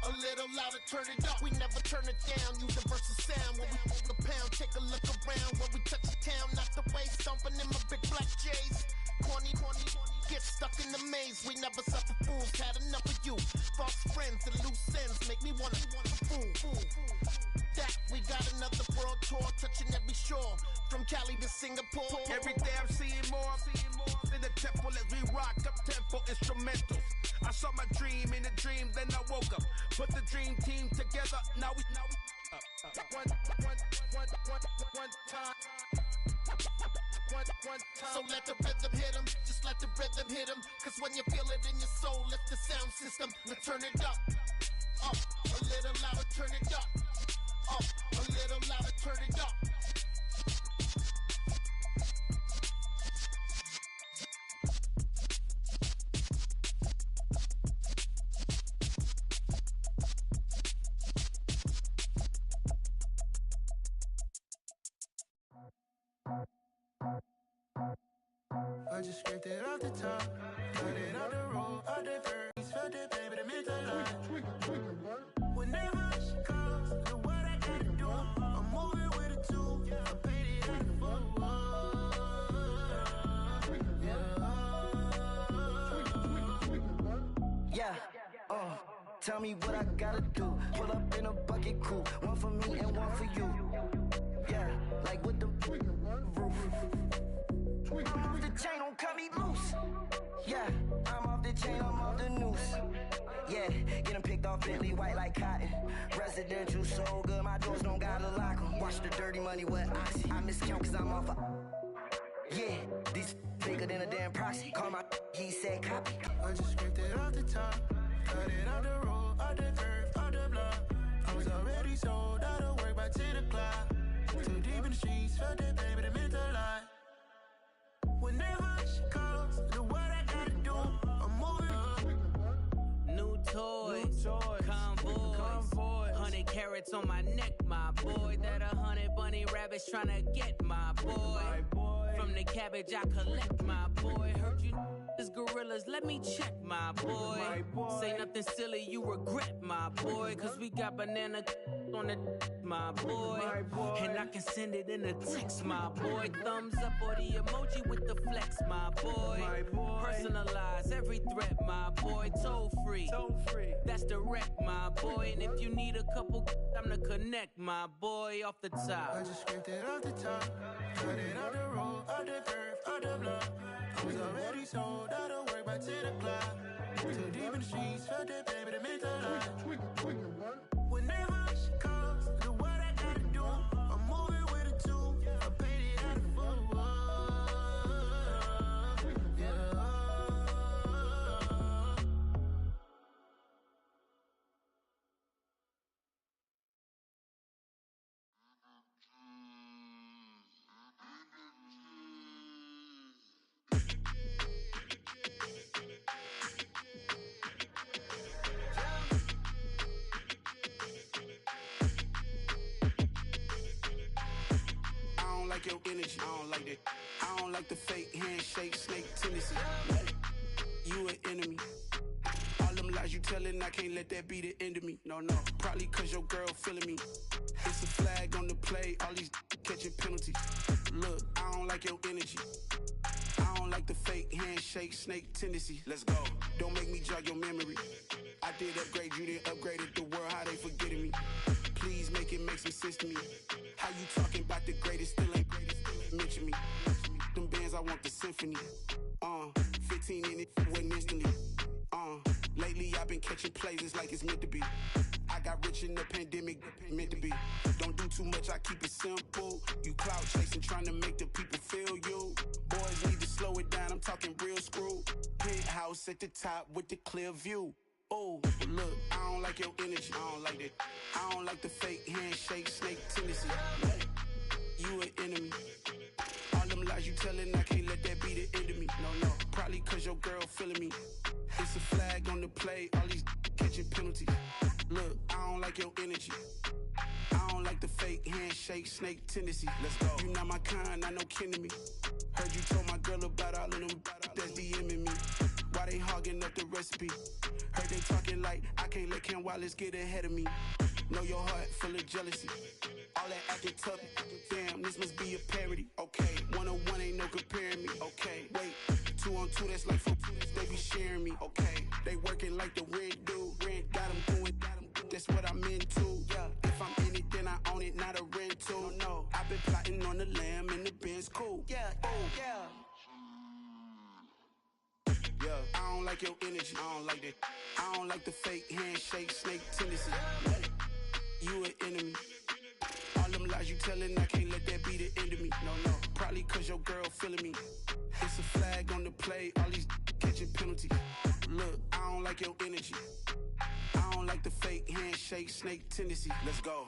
a little louder, turn it up. We never turn it down, universal sound. When we hold the pound, take a look around. When we touch the town, not the way, stomping in my big black J's. Corny, get stuck in the maze. We never suffer fools, had enough of you. False friends and loose ends make me wanna fool. That we got another world tour, touching every shore, from Cali to Singapore. Every day I'm seeing more in the temple as we rock up tempo instrumentals. I saw my dream in a dream, then I woke up. Put the dream team together, now we one time. So let the rhythm hit him, just let the rhythm hit him. Cause when you feel it in your soul, lift the sound system. Let's turn it up, a little louder, turn it up, a little louder, turn it up. I just scraped it off the top, cut it on the road, all the birds felt it, baby, they meant a lot. Whenever she calls, know what I gotta do. I'm moving with a two, I paid it out the tell me what I gotta do. Pull up in a bucket crew, one for me and one for you. Yeah, like with the roof. off Bentley white like cotton. Residential so good, my doors don't gotta lock 'em. Watch the dirty money with oxy. I miscount cause I'm off a... Yeah, these bigger than a damn proxy. Call my he said copy. I just scraped it off the top, cut it out the road, out the curve, out the block. I was already sold out of work by 10 o'clock. Too deep in the streets, felt that baby, that meant a lot. Whenever she calls, do what I gotta do, I'm moving up. New toys, convoys, 100 carats on my neck, my boy. That 100 bunny rabbits tryna get my boy. From the cabbage I collect, my boy. Heard you is gorillas, let me check, my boy. Say nothing silly, you regret, my boy. Cause we got banana on the my boy. And I can send it in a text, my boy. Thumbs up or the emoji with the flex, my boy. Personalize every threat, my boy. Toll free, that's direct, my boy. And if you need a couple, I'm to connect, my boy, off the top. I just scraped it off the top, cut it out the road, out the curve, out the block. I was already sold out of work by 10 o'clock. Too deep in the streets, felt that baby, that meant a lot. Whenever she calls, do what I gotta do, I'm moving with a two. I paid it out of full. Yeah. I don't like your energy. I don't like that. I don't like the fake handshake, snake tendency. You an enemy. All them lies you telling, I can't let that be the end of me. No, probably cause your girl feeling me. It's a flag on the play, all these catching penalties. Look, I don't like your energy. I don't like the fake handshake, snake tendency. Let's go. Don't make me jog your memory. I did upgrade, you didn't upgrade it. The world, how they forgetting me. Please make it make some sense to me. How you talking about the greatest, still ain't greatest, mention me. Them bands, I want the symphony. 15 in it, wasn't instantly. Lately I've been catching plays, it's like it's meant to be. I got rich in the pandemic, meant to be. Don't do too much, I keep it simple. You clout chasing, trying to make the people feel you. Boys need to slow it down, I'm talking real screw. Penthouse at the top with the clear view. Oh, look, I don't like your energy. I don't like that. I don't like the fake handshake, snake tendency. You an enemy. All them lies you telling, I can't let that be the end of me. No, probably cause your girl feeling me. It's a flag on the play, all these catching penalties. Look, I don't like your energy. I don't like the fake handshake, snake tendency. Let's go. You not my kind, I know kin to me. Heard you told my girl about all of them that's DMing me. Why they hogging up the recipe? Heard they talking like I can't let Ken Wallace get ahead of me. Know your heart full of jealousy. All that acting tough, damn, this must be a parody. Okay, 1-on-1 ain't no comparing me. Okay, wait, 2-on-2, that's like 4, they be sharing me. Okay, they working like the rent do. Rent got them doing, that's what I'm into. Yeah, if I'm in it, then I own it, not a rental. No, I've been plotting on the lamb and the Benz cool. Yeah, oh, yeah. Yeah, I don't like your energy. I don't like that. I don't like the fake handshake, snake tendency. You an enemy. All them lies you telling, I can't let that be the end of me. No, probably cause your girl feeling me. It's a flag on the play, all these catching penalties. Look, I don't like your energy. I don't like the fake handshake, snake tendency. Let's go.